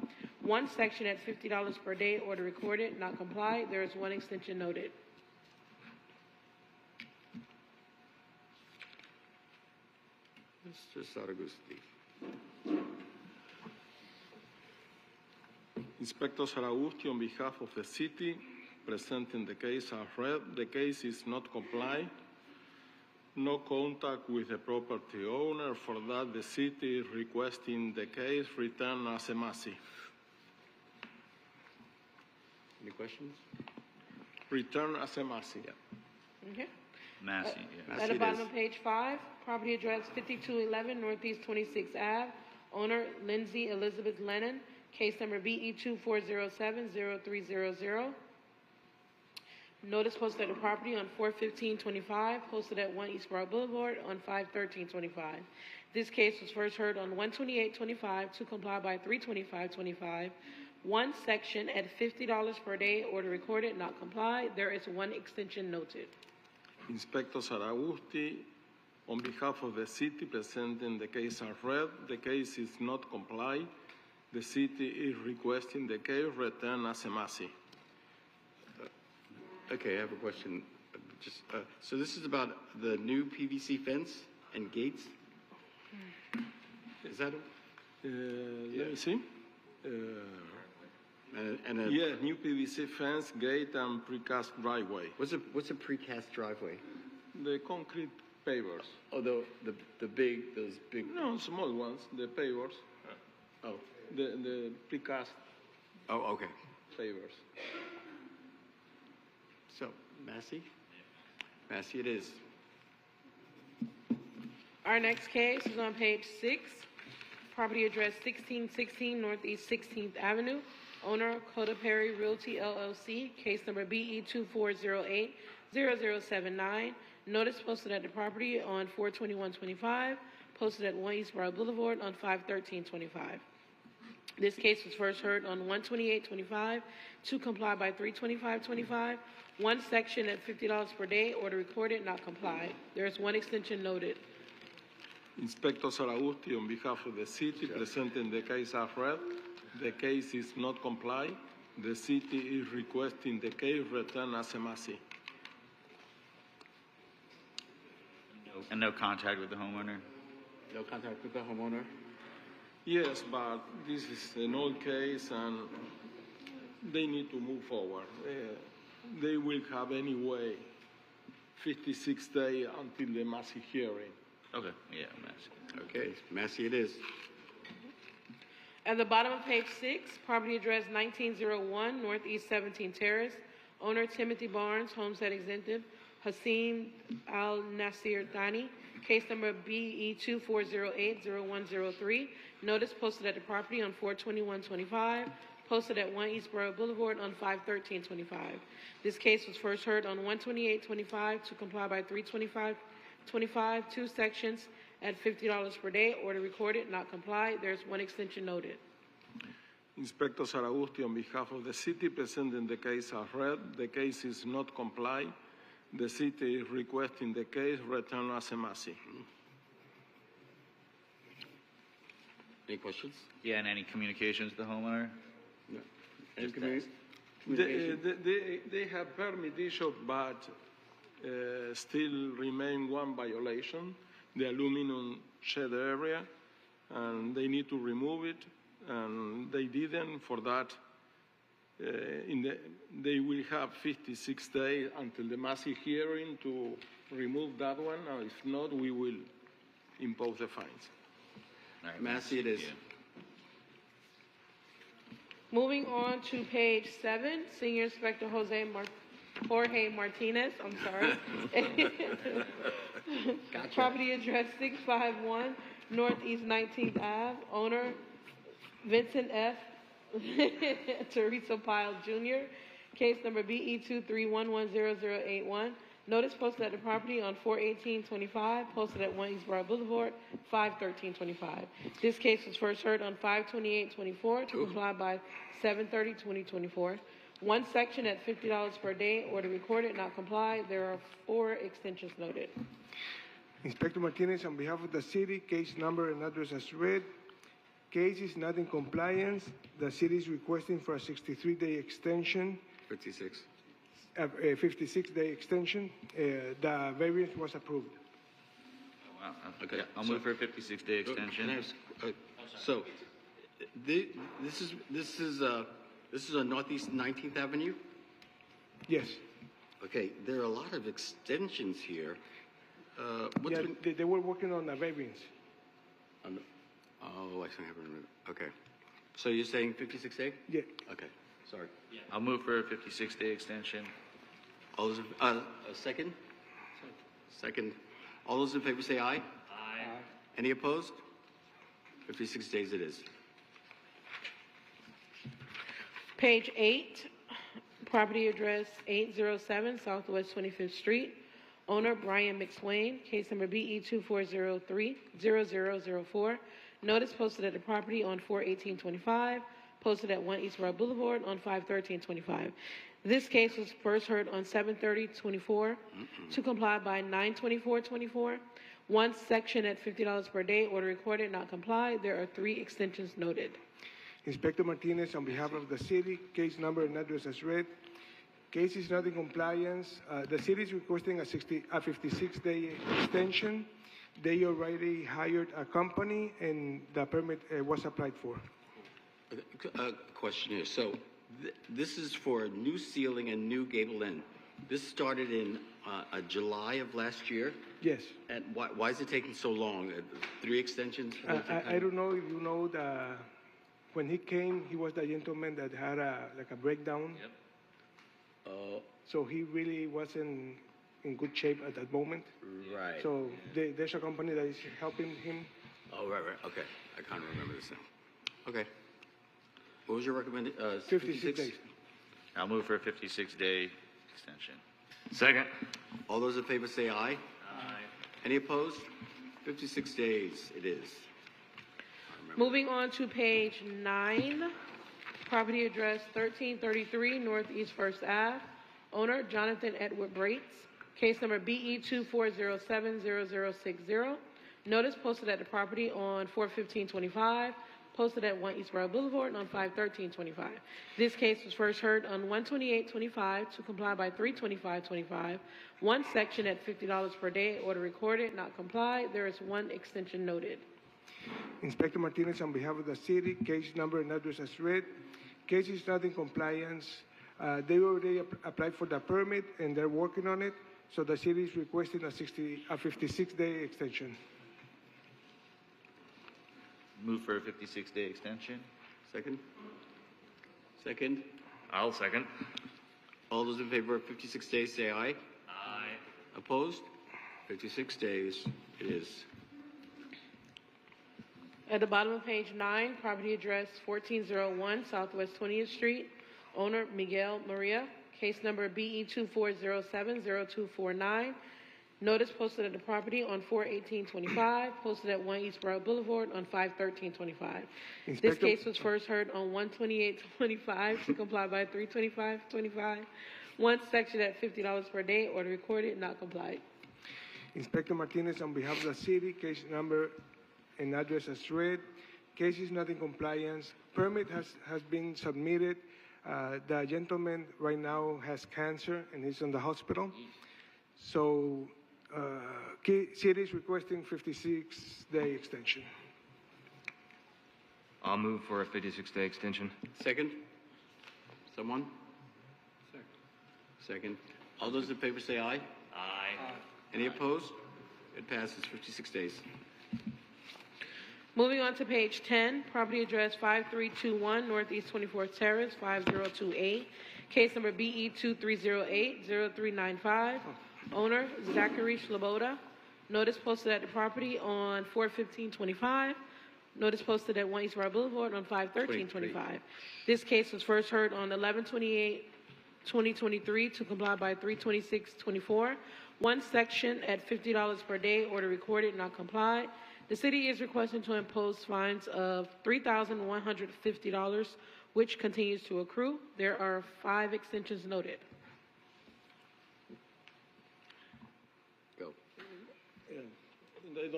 1 section at $50 per day, order recorded, not complied. There is 1 extension noted. Mr. Saragusti. Inspector Saragusti, on behalf of the city, presenting the case as read. The case is not complied. No contact with the property owner. For that, the city is requesting the case returned as a Massey. Any questions? Return as a Massey. Okay. Massey, yeah. At the bottom of page 5, property address 5211 Northeast 26th Ave, owner Lindsay Elizabeth Lennon, case number BE 2407-0300. Notice posted at the property on 4/15/25, posted at 1 East Broad Boulevard on 5/13/25. This case was first heard on 1/28/25 to comply by 3/25/25. 1 section at $50 per day, order recorded, not complied. There is 1 extension noted. Inspector Saragusti, on behalf of the city, presenting the case as read. The case is not complied. The city is requesting the case returned as a Massey. Okay, I have a question. So this is about the new PVC fence and gates? Is that? Let me see. Yeah, new PVC fence, gate, and precast driveway. What's a precast driveway? The concrete pavers. Oh, those big. No, small ones. The pavers. Oh. The precast. Oh, okay. Pavers. So, Massey? Massey it is. Our next case is on page 6. Property address 1616 Northeast 16th Avenue. Owner Coda Perry Realty LLC. Case number BE 24080079. Notice posted at the property on 4/21/25. Posted at 1 East Borough Boulevard on 5/13/25. This case was first heard on 1/28/25 to comply by 3/25/25. One section at $50 per day. Order recorded, not complied. There is one extension noted. Inspector Saragusti, on behalf of the city, presenting the case as read. The case is not complied. The city is requesting the case returned as a Massey. And no contact with the homeowner? No contact with the homeowner? Yes, but this is an old case and they need to move forward. They will have anyway 56 days until the Massey hearing. Okay, yeah, Massey. Okay, Massey it is. At the bottom of page 6, property address 1901 Northeast 17th Terrace. Owner Timothy Barnes, homestead exempted. Hasim Al Nasir Thani. Case number BE 24080103. Notice posted at the property on 4/21/25. Posted at 1 East Borough Boulevard on 5/13/25. This case was first heard on 1/28/25 to comply by 3/25/25. Two sections at $50 per day. Order recorded, not complied. There's one extension noted. Inspector Saragusti, on behalf of the city, presenting the case as read. The case is not complied. The city is requesting the case returned as a Massey. Any questions? Yeah, and any communications to the homeowner? No. Just They have permit issued, but still remain one violation, the aluminum shed area, and they need to remove it, and they didn't. For that, they will have 56 days until the Massey hearing to remove that one, and if not, we will impose the fines. All right, Massey it is. Yeah. Moving on to page 7, Senior Inspector Jorge Martinez, I'm sorry. Gotcha. Property address 651 Northeast 19th Ave. Owner Vincent F. Teresa Pyle Jr. Case number BE 23110081. Notice posted at the property on 4/18/25. Posted at 1 East Borough Boulevard, 5/13/25. This case was first heard on 5/28/24 to comply by 7/30/2024. One section at $50 per day. Order recorded, not complied. There are 4 extensions noted. Inspector Martinez, on behalf of the city, case number and address as read. Case is not in compliance. The city is requesting for a 63-day extension. 56. A 56-day extension. The variance was approved. Wow. Okay, I'll move for a 56-day extension. So, this is on Northeast 19th Avenue? Yes. Okay, there are a lot of extensions here. They were working on a variance. Oh, I see. Okay. So you're saying 56 day? Yeah. Okay. Sorry. I'll move for a 56-day extension. All those, second? Second. All those in favor say aye. Aye. Any opposed? 56 days it is. Page 8, property address 807 Southwest 25th Street. Owner Brian McSwain, case number BE 24030004. Notice posted at the property on 4/18/25. Posted at 1 East Borough Boulevard on 5/13/25. This case was first heard on 7/30/24 to comply by 9/24/24. One section at $50 per day. Order recorded, not complied. There are 3 extensions noted. Inspector Martinez, on behalf of the city, case number and address as read. Case is not in compliance. The city is requesting a 56-day extension. They already hired a company, and the permit was applied for. Question here. So this is for new ceiling and new gable end. This started in July of last year. Yes. And why is it taking so long? 3 extensions? I don't know if you know when he came, he was the gentleman that had a breakdown. Yep. So he really wasn't in good shape at that moment. Right. So there's a company that is helping him. Oh, right. Okay. I kind of remember this now. Okay. What was your recommendation? 56 days. I'll move for a 56-day extension. Second. All those in favor say aye. Aye. Any opposed? 56 days it is. Moving on to page 9, property address 1333 Northeast First Ave. Owner Jonathan Edward Brates. Case number BE 24070060. Notice posted at the property on 4/15/25. Posted at 1 East Road Boulevard on 5/13/25. This case was first heard on 1/28/25 to comply by 3/25/25. One section at $50 per day. Order recorded, not complied. There is one extension noted. Inspector Martinez, on behalf of the city, case number and address as read. Case is not in compliance. They already applied for the permit and they're working on it. So the city is requesting a 56-day extension. Move for a 56-day extension. Second? Second? I'll second. All those in favor of 56 days say aye. Aye. Opposed? 56 days it is. At the bottom of page 9, property address 1401 Southwest 20th Street. Owner Miguel Maria. Case number BE 24070249. Notice posted at the property on 4/18/25. Posted at 1 East Road Boulevard on 5/13/25. This case was first heard on 1/28/25 to comply by 3/25/25. One section at $50 per day. Order recorded, not complied. Inspector Martinez, on behalf of the city, case number and address as read. Case is not in compliance. Permit has been submitted. The gentleman right now has cancer and is in the hospital. So, city is requesting 56-day extension. I'll move for a 56-day extension. Second? Someone? Second. All those in favor say aye. Aye. Any opposed? It passes 56 days. Moving on to page 10, property address 5321 Northeast 24th Terrace, 5028. Case number BE 23080395. Owner Zachary Shloboda. Notice posted at the property on 4/15/25. Notice posted at 1 East Road Boulevard on 5/13/25. This case was first heard on 11/28/2023 to comply by 3/26/24. One section at $50 per day. Order recorded, not complied. The city is requesting to impose fines of $3,150, which continues to accrue. There are 5 extensions noted. Go. They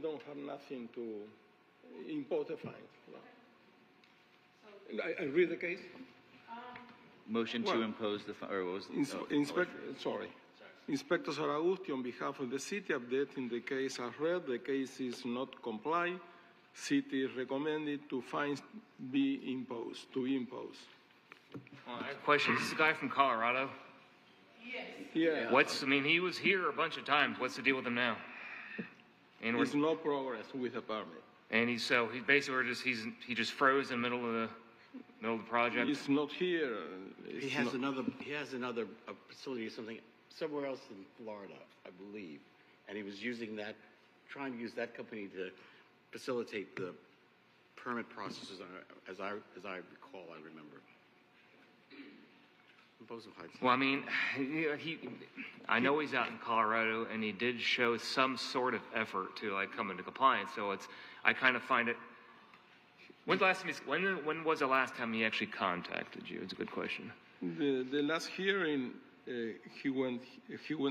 don't have nothing to impose a fine. No. I read the case. Motion to impose the or what was Sorry. Inspector Saragusti, on behalf of the city, updating the case as read. The case is not comply. City recommended to fines be imposed. I have a question. Is this a guy from Colorado? Yes. Yeah. He was here a bunch of times. What's the deal with him now? And There's no progress with the permit. And he basically he just froze in the middle of the project. He's not here. He has another facility or something somewhere else in Florida, I believe, and he was trying to use that company to facilitate the permit processes, as I recall, I remember. Well, I know he's out in Colorado, and he did show some sort of effort to come into compliance. So I kind of find it. When was the last time he actually contacted you? It's a good question. The last hearing, he went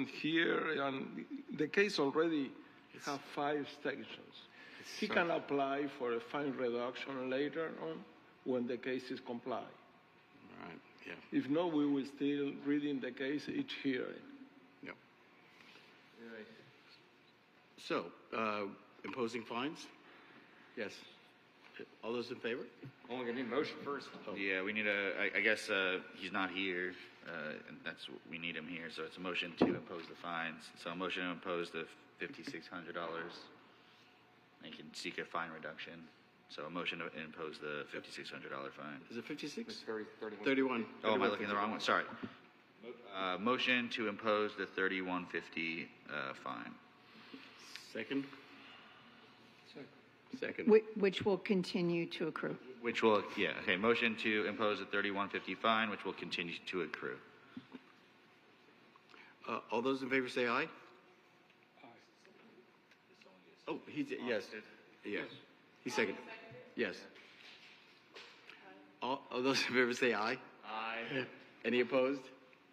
here, and the case already have 5 sections. He can apply for a fine reduction later on when the case is complied. Right. Yeah. If not, we will still reading the case each hearing. Yep. So, imposing fines? Yes. All those in favor? Only gonna need a motion first. Yeah, we need I guess he's not here, and that's what we need him here. So it's a motion to impose the fines. So a motion to impose the $5,600. And you can seek a fine reduction. So a motion to impose the $5,600 fine. Is it 56? It's 31. 31. Oh, am I looking at the wrong one? Sorry. Motion to impose the $31.50 fine. Second? Second. Which will continue to accrue. Which will, yeah, okay, motion to impose a $31.50 fine, which will continue to accrue. All those in favor say aye. Oh, yes. Yes. He's second. Yes. All those in favor say aye. Aye. Any opposed?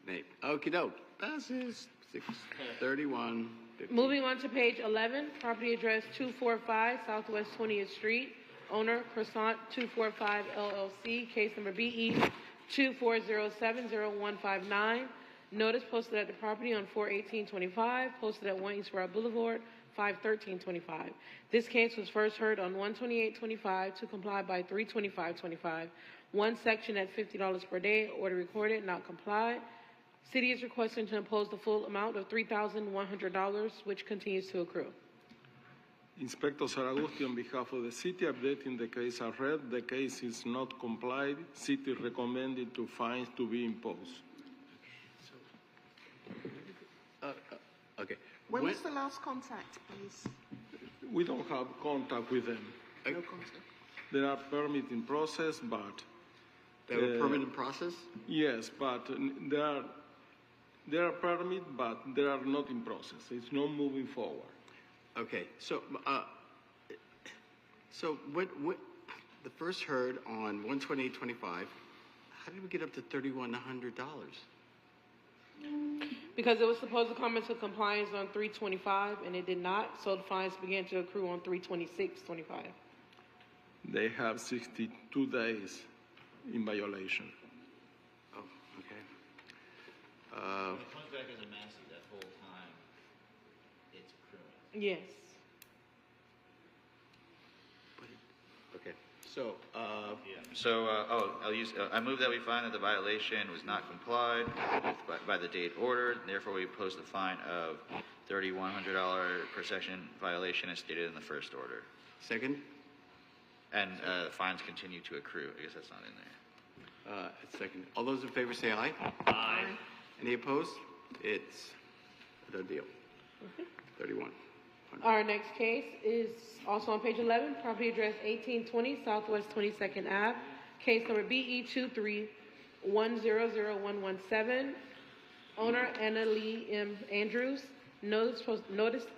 Nay. Okey doke. Passes 631. Moving on to page 11, property address 245 Southwest 20th Street, owner Croissant 245 LLC, case number BE 240700159. Notice posted at the property on 4/18/25, posted at 1 East Road Boulevard, 5/13/25. This case was first heard on 1/28/25 to comply by 3/25/25. One section at $50 per day, order recorded, not complied. City is requesting to impose the full amount of $3,100, which continues to accrue. Inspector Saragusti, on behalf of the city, updating the case as read. The case is not complied. City recommended to fines to be imposed. Okay. When was the last contact, please? We don't have contact with them. No contact. There are permit in process, but... They have a permit in process? Yes, but there are permit, but they are not in process. It's not moving forward. Okay, so what the first heard on 1/28/25, how did we get up to $3,100? Because it was supposed to come into compliance on 3/25, and it did not, so the fines began to accrue on 3/26/25. They have 62 days in violation. Oh, okay. It comes back as a massive that whole time. It's accruing. Yes. Okay, so, I move that we find that the violation was not complied with by the date ordered, and therefore we impose the fine of $3,100 per section violation as stated in the first order. Second? And fines continue to accrue. I guess that's not in there. Second. All those in favor say aye. Aye. Any opposed? It's a done deal. 31. Our next case is also on page 11, property address 1820 Southwest 22nd Ave, case number BE 231000117, owner Anna Lee M. Andrews. Notice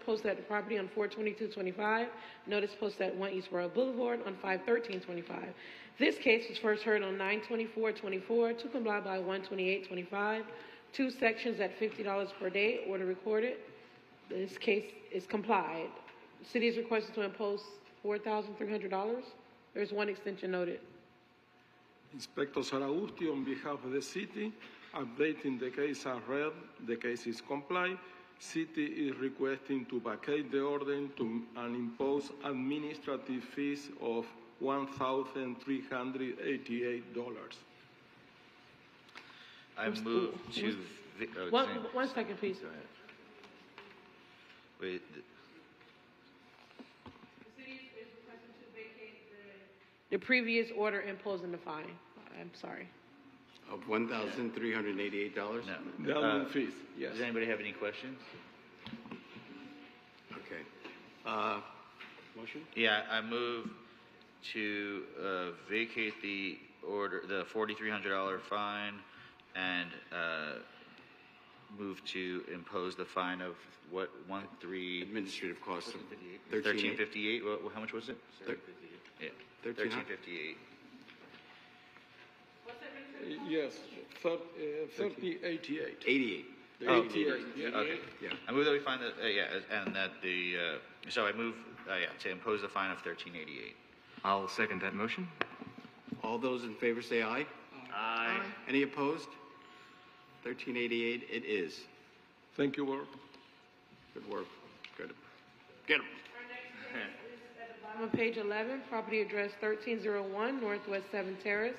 posted at the property on 4/22/25. Notice posted at 1 East Road Boulevard on 5/13/25. This case was first heard on 9/24/24 to comply by 1/28/25. Two sections at $50 per day, order recorded. This case is complied. The city is requested to impose $4,300. There's one extension noted. Inspector Saragusti, on behalf of the city, updating the case as read. The case is complied. City is requesting to vacate the order and impose administrative fees of $1,388. I move to... One second, please. Go ahead. Wait. The city is requesting to vacate the previous order imposing the fine. I'm sorry. Of $1,388? No. The admin fees, yes. Does anybody have any questions? Okay. Motion? Yeah, I move to vacate the order, the $4,300 fine, and move to impose the fine of what, administrative costs of $13.58. How much was it? Yeah, $13.58. Yes, 3088. 88. Oh, 88. Yeah. Okay. Yeah. I move that we find that, and that the, so I move, to impose the fine of $13.88. I'll second that motion. All those in favor say aye. Aye. Any opposed? 1388 it is. Thank you, Lord. Good work. Good. Get him. On page 11, property address 1301 Northwest 7th Terrace,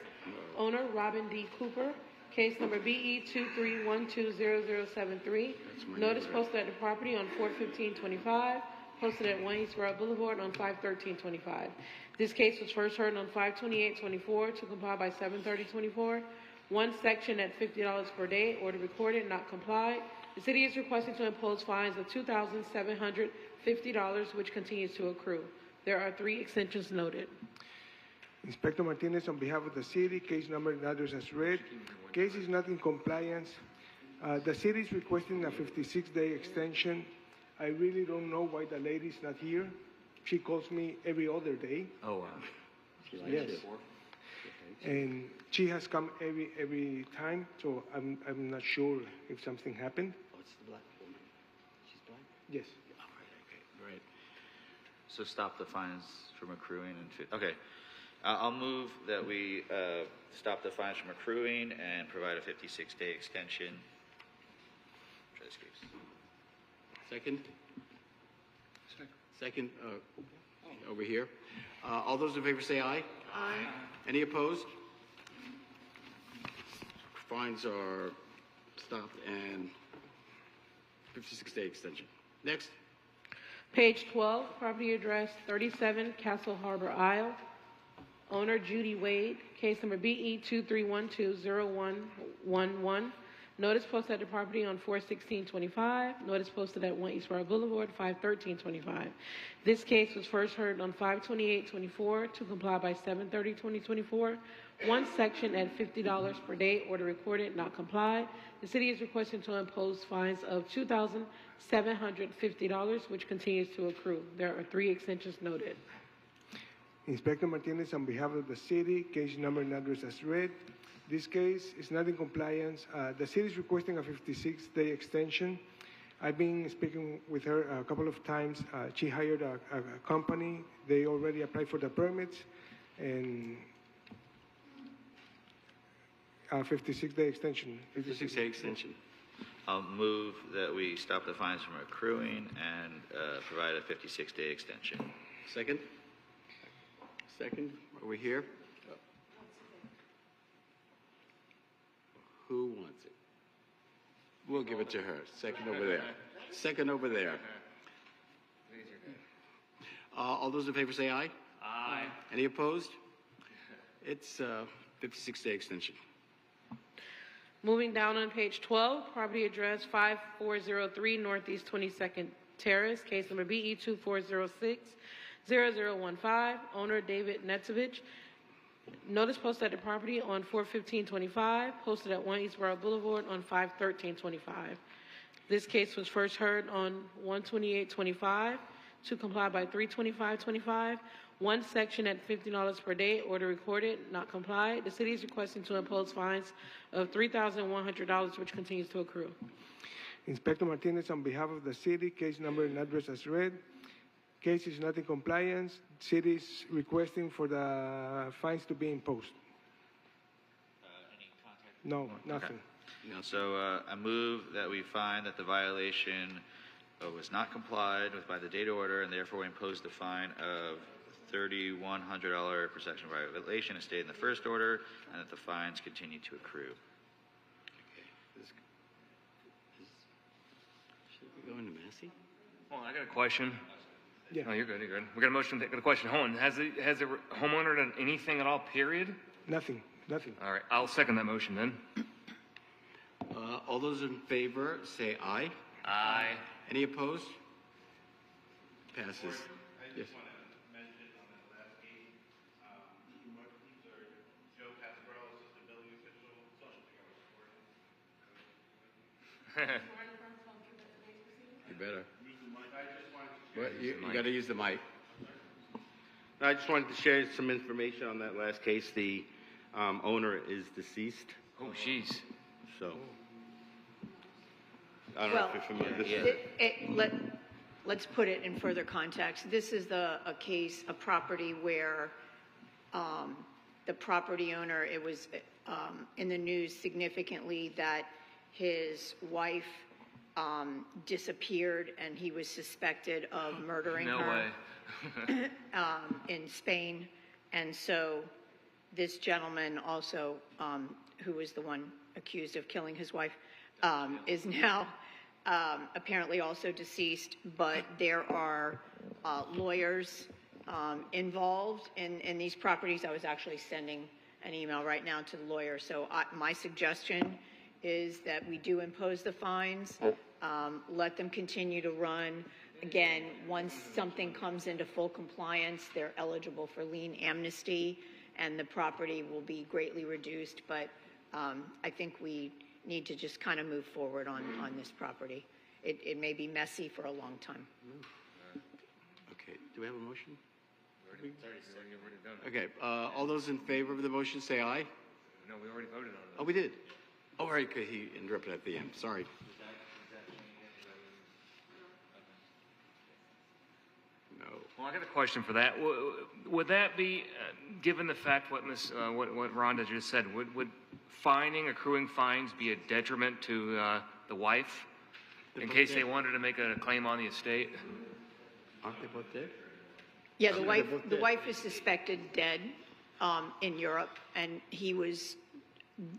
owner Robin D. Cooper, case number BE 231200073. Notice posted at the property on 4/15/25, posted at 1 East Road Boulevard on 5/13/25. This case was first heard on 5/28/24 to comply by 7/30/24. one section at $50 per day, order recorded, not complied. The city is requesting to impose fines of $2,750, which continues to accrue. There are 3 extensions noted. Inspector Martinez, on behalf of the city, case number and address as read. Case is not in compliance. The city is requesting a 56-day extension. I really don't know why the lady's not here. She calls me every other day. Oh, wow. Yes. And she has come every time, so I'm not sure if something happened. Oh, it's the black woman. She's black? Yes. All right, okay, great. So stop the fines from accruing and, okay. I'll move that we stop the fines from accruing and provide a 56-day extension for this case. Second? Second, over here. All those in favor say aye. Aye. Any opposed? Fines are stopped and 56-day extension. Next. Page 12, property address 37 Castle Harbor Isle. Owner Judy Wade, case number BE 23120111. Notice posted at the property on 4/16/25. Notice posted at 1 East Road Boulevard, 5/13/25. This case was first heard on 5/28/24 to comply by 7/30/2024. One section at $50 per day, order recorded, not complied. The city is requesting to impose fines of $2,750, which continues to accrue. There are 3 extensions noted. Inspector Martinez, on behalf of the city, case number and address as read. This case is not in compliance. The city is requesting a 56-day extension. I've been speaking with her a couple of times. She hired a company. They already applied for the permits, and a 56-day extension. 56-day extension. I'll move that we stop the fines from accruing and provide a 56-day extension. Second? Second, over here. Who wants it? We'll give it to her. Second over there. Second over there. All those in favor say aye. Aye. Any opposed? It's a 56-day extension. Moving down on page 12, property address 5403 Northeast 22nd Terrace, case number BE 2406-0015, owner David Netzovich. Notice posted at the property on 4/15/25, posted at 1 East Road Boulevard on 5/13/25. This case was first heard on 1/28/25 to comply by 3/25/25. One section at $50 per day, order recorded, not complied. The city is requesting to impose fines of $3,100, which continues to accrue. Inspector Martinez, on behalf of the city, case number and address as read. Case is not in compliance. City is requesting for the fines to be imposed. Any contact? No, nothing. Okay. So I move that we find that the violation was not complied with by the date order, and therefore we impose the fine of $3,100 per section violation as stated in the first order, and that the fines continue to accrue. Should we go into Massey? Well, I got a question. Yeah. No, you're good, you're good. We got a motion, got a question. Hold on. Has the homeowner done anything at all, period? Nothing. All right, I'll second that motion then. All those in favor say aye. Aye. Any opposed? Passes. Yes. You better. Well, you got to use the mic. I just wanted to share some information on that last case. The owner is deceased. Oh, jeez. So, I don't know if you're familiar. Let's put it in further context. This is a property where the property owner, it was in the news significantly that his wife disappeared and he was suspected of murdering No her way. in Spain. And so this gentleman also, who was the one accused of killing his wife, is now apparently also deceased, but there are lawyers involved in these properties. I was actually sending an email right now to the lawyer. So my suggestion is that we do impose the fines, let them continue to run. Again, once something comes into full compliance, they're eligible for lien amnesty, and the property will be greatly reduced. But I think we need to just kind of move forward on this property. It may be messy for a long time. Okay, do we have a motion? Okay, all those in favor of the motion say aye. No, we already voted on it. Oh, we did? Oh, all right, okay, he interrupted at the end, sorry. No. Well, I got a question for that. Would that be, given the fact what what Rhonda just said, would accruing fines be a detriment to the wife in case they wanted to make a claim on the estate? Aren't they both dead? Yeah, the wife is suspected dead in Europe, and he was,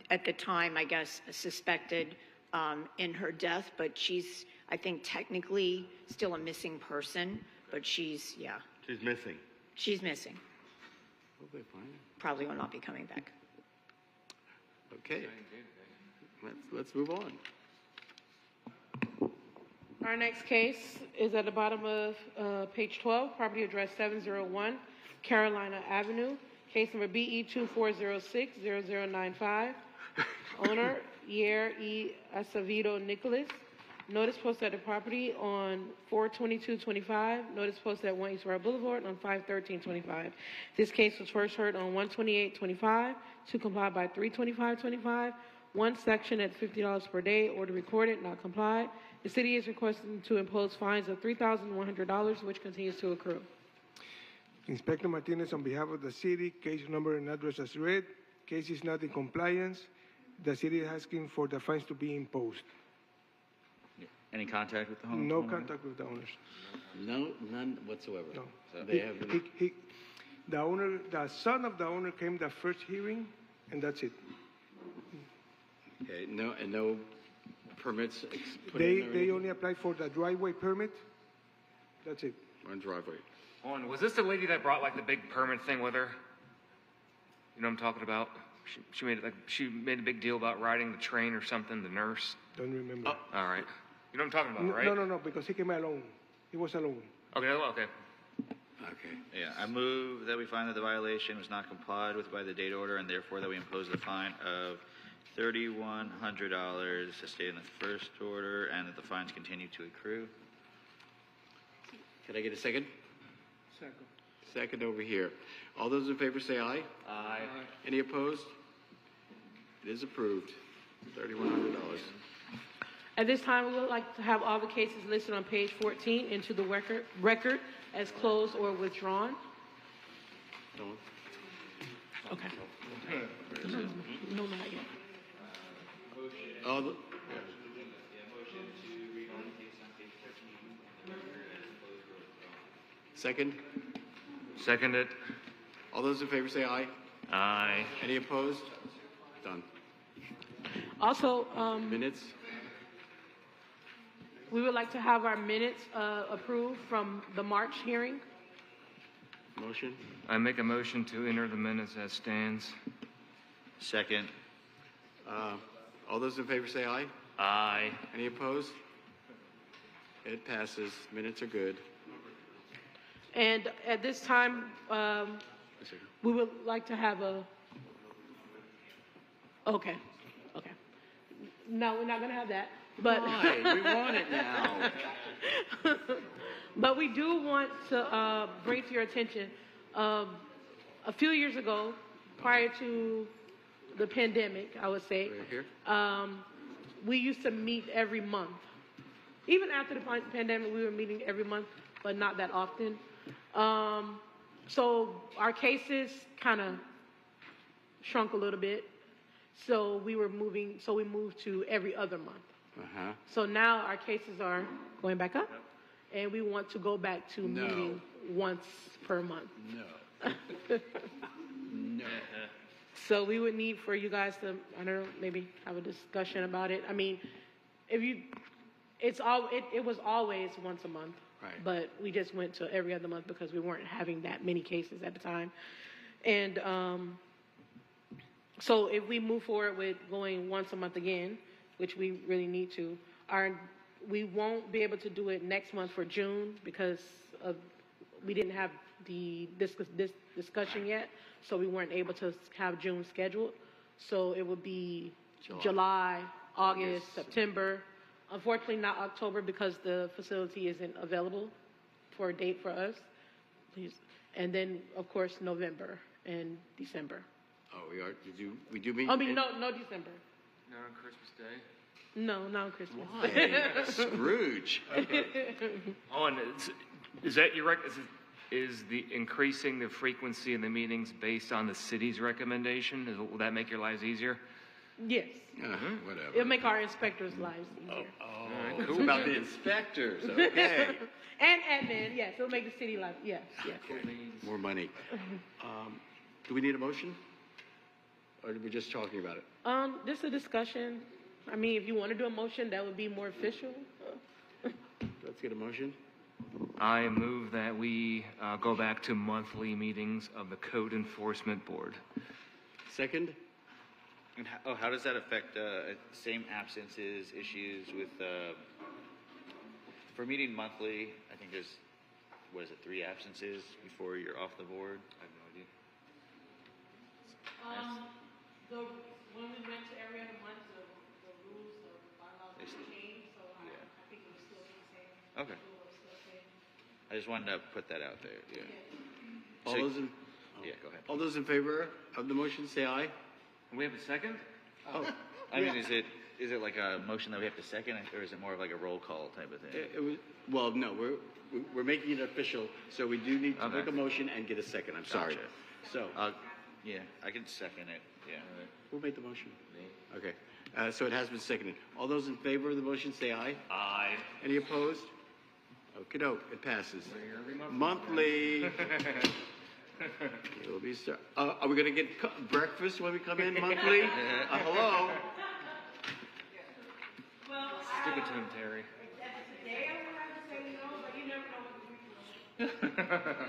at the time, I guess, suspected in her death, but she's, I think, technically still a missing person, but she's, yeah. She's missing. She's missing. Okay, fine. Probably will not be coming back. Okay, let's move on. Our next case is at the bottom of page 12, property address 701 Carolina Avenue, case number BE 2406-0095. Owner, Yair E. Acevedo Nicholas. Notice posted at the property on 4/22/25. Notice posted at 1 East Road Boulevard on 5/13/25. This case was first heard on 1/28/25 to comply by 3/25/25. One section at $50 per day, order recorded, not complied. The city is requesting to impose fines of $3,100, which continues to accrue. Inspector Martinez, on behalf of the city, case number and address as read. Case is not in compliance. The city is asking for the fines to be imposed. Any contact with the homeowner? No contact with the owners. No, none whatsoever. No. So they have been... The owner, the son of the owner came the first hearing, and that's it. Okay, no permits put in or They anything? only applied for the driveway permit. That's it. On driveway. And was this the lady that brought like the big permit thing with her? You know what I'm talking about? She made a big deal about riding the train or something, the nurse. Don't remember. All right. You know what I'm talking about, right? No, because he came alone. He was alone. Okay, okay. Okay. Yeah, I move that we find that the violation was not complied with by the date order, and therefore that we impose the fine of $3,100 to stay in the first order, and that the fines continue to accrue. Can I get a second? Second. Second over here. All those in favor say aye. Aye. Any opposed? It is approved. $3,100. At this time, we would like to have all the cases listed on page 14 into the record as closed or withdrawn. Dawn? Okay. No, not yet. All the, Second? Seconded. All those in favor say aye. Aye. Any opposed? Done. Also, Minutes? we would like to have our minutes approved from the March hearing. Motion? I make a motion to enter the minutes as stands. Second. All those in favor say aye. Aye. Any opposed? It passes. Minutes are good. And at this time, we would like to have a, okay. No, we're not going to have that. But Why? We want it now. But we do want to bring to your attention, a few years ago, prior to the pandemic, I would say, Right here? we used to meet every month. Even after the pandemic, we were meeting every month, but not that often. So our cases kind of shrunk a little bit. So we moved to every other month. Uh-huh. So now our cases are going back up, and we want to go back to No. meeting once per month. No. No. So we would need for you guys to, I don't know, maybe have a discussion about it. I mean, it was always once a month. Right. But we just went to every other month because we weren't having that many cases at the time. And So if we move forward with going once a month again, which we really need to, we won't be able to do it next month for June because we didn't have this discussion yet, so we weren't able to have June scheduled. So it would be July, August, September. Unfortunately, not October because the facility isn't available for a date for us. Please. And then, of course, November and December. Oh, we do meet? I mean, no December. Not on Christmas Day? No, not on Christmas. Why? Scrooge. Okay. Oh, and is that your is the increasing the frequency of the meetings based on the city's recommendation? Will that make your lives easier? Yes. Whatever. It'll make our inspectors' lives easier. It's about the inspectors, okay. And admin, yes. It'll make the city life, yes. Okay. More money. Do we need a motion? Or are we just talking about it? Just a discussion. I mean, if you want to do a motion, that would be more official. Let's get a motion. I move that we go back to monthly meetings of the Code Enforcement Board. Second? And how does that affect same absences issues with for meeting monthly? I think there's 3 absences before you're off the board. I have no idea. When we went to every other month, the rules, the bylaws changed, so I think it was still the same. Okay. I just wanted to put that out there. Yeah. All those in, yeah, go ahead. all those in favor of the motion, say aye. We have a second? Oh, I mean, is it like a motion that we have to second, or is it more of like a roll call type of thing? It was, well, no, we're making it official, so we do need to Okay. make a motion and get a second. I'm sorry. Gotcha. So, Yeah, I can second it. Yeah. who made the motion? Me. Okay. So it has been seconded. All those in favor of the motion, say aye. Aye. Any opposed? Okey-doke, it passes. Monthly. It'll be, are we going to get breakfast when we come in monthly? Hello? Stick it to him, Terry. Today I would have to say no, but you never know what the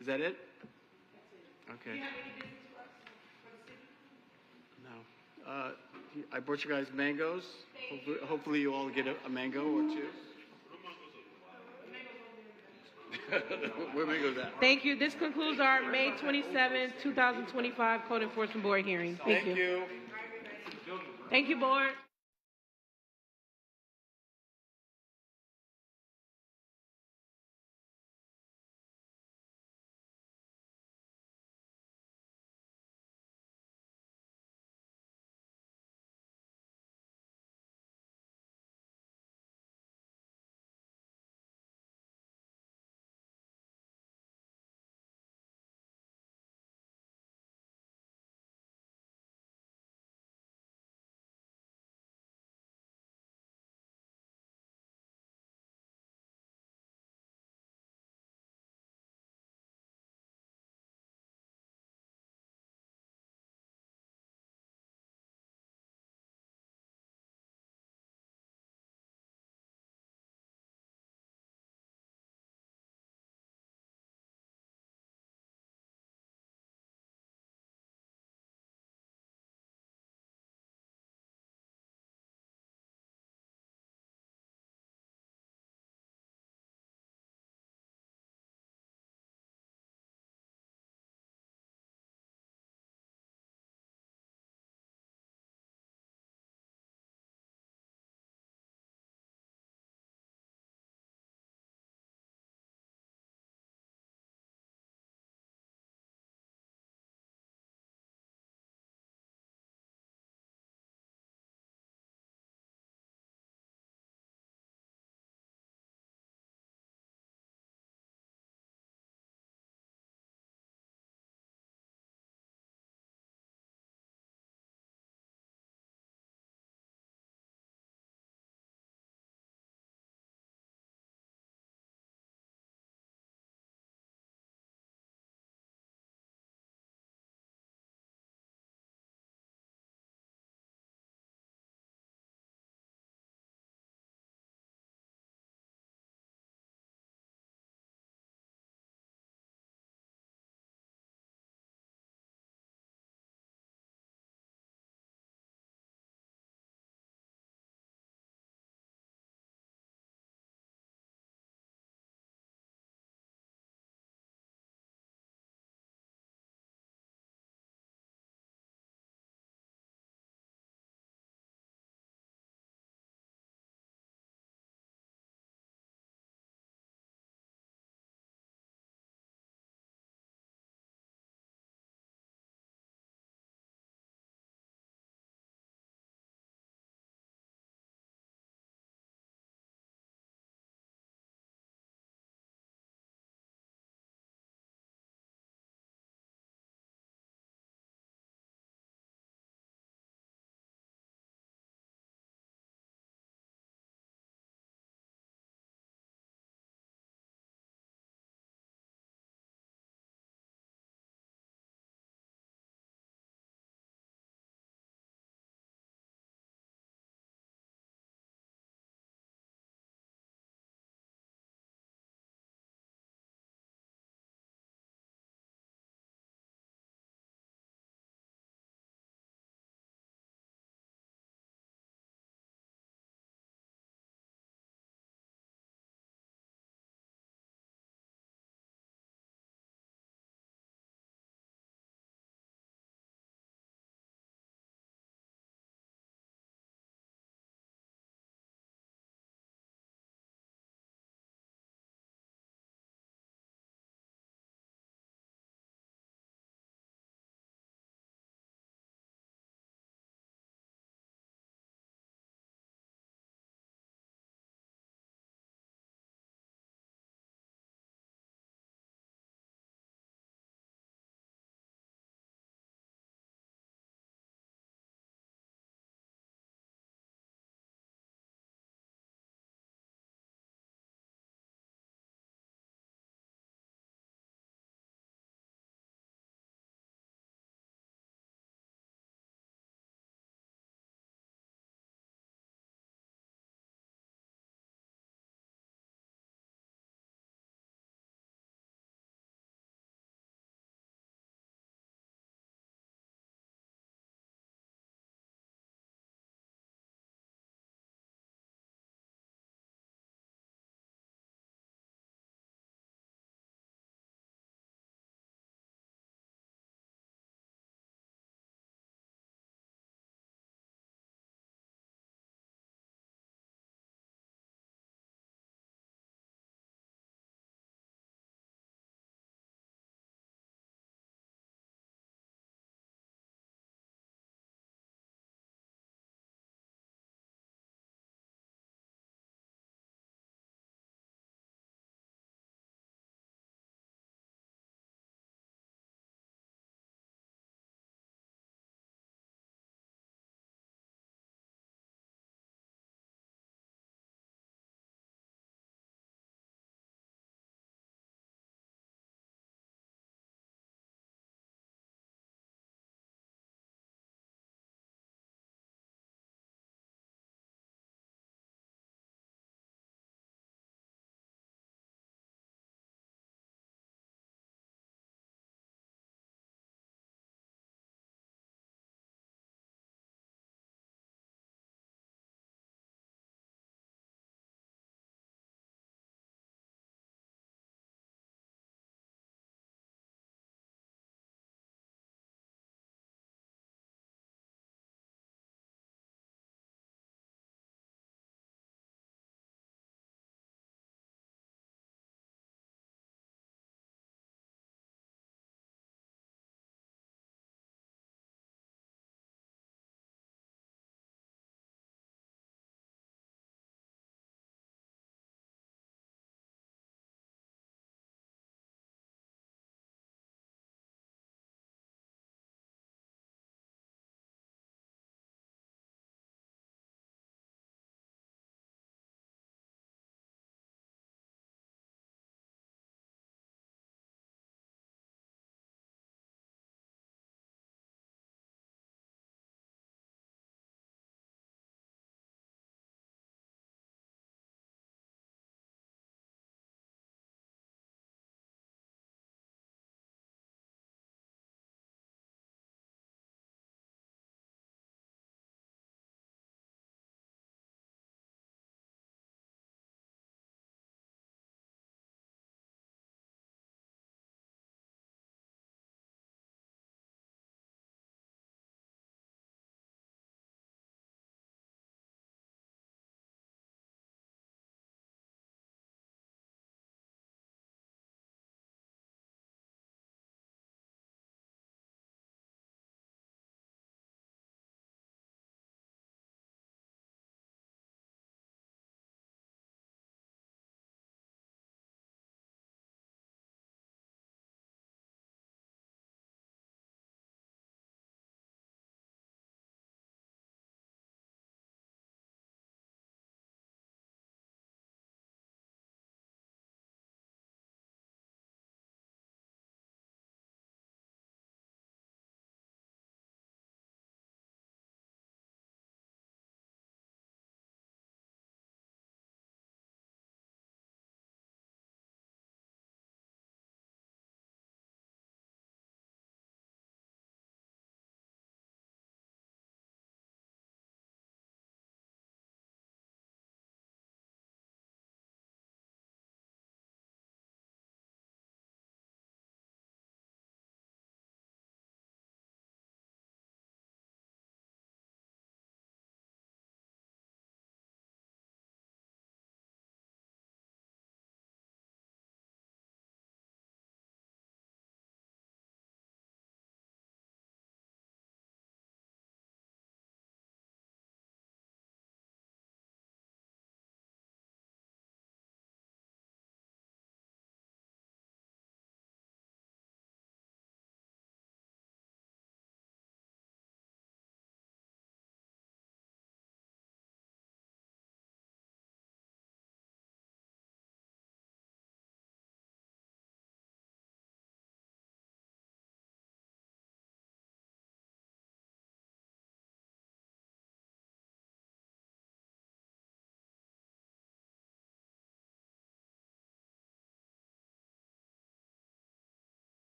Is that it? Okay. No. I brought you guys mangoes. Hopefully you all get a mango or two. Where mangoes at? Thank you. This concludes our May 27, 2025 Code Enforcement Board hearing. Thank you. you. Thank you, Board.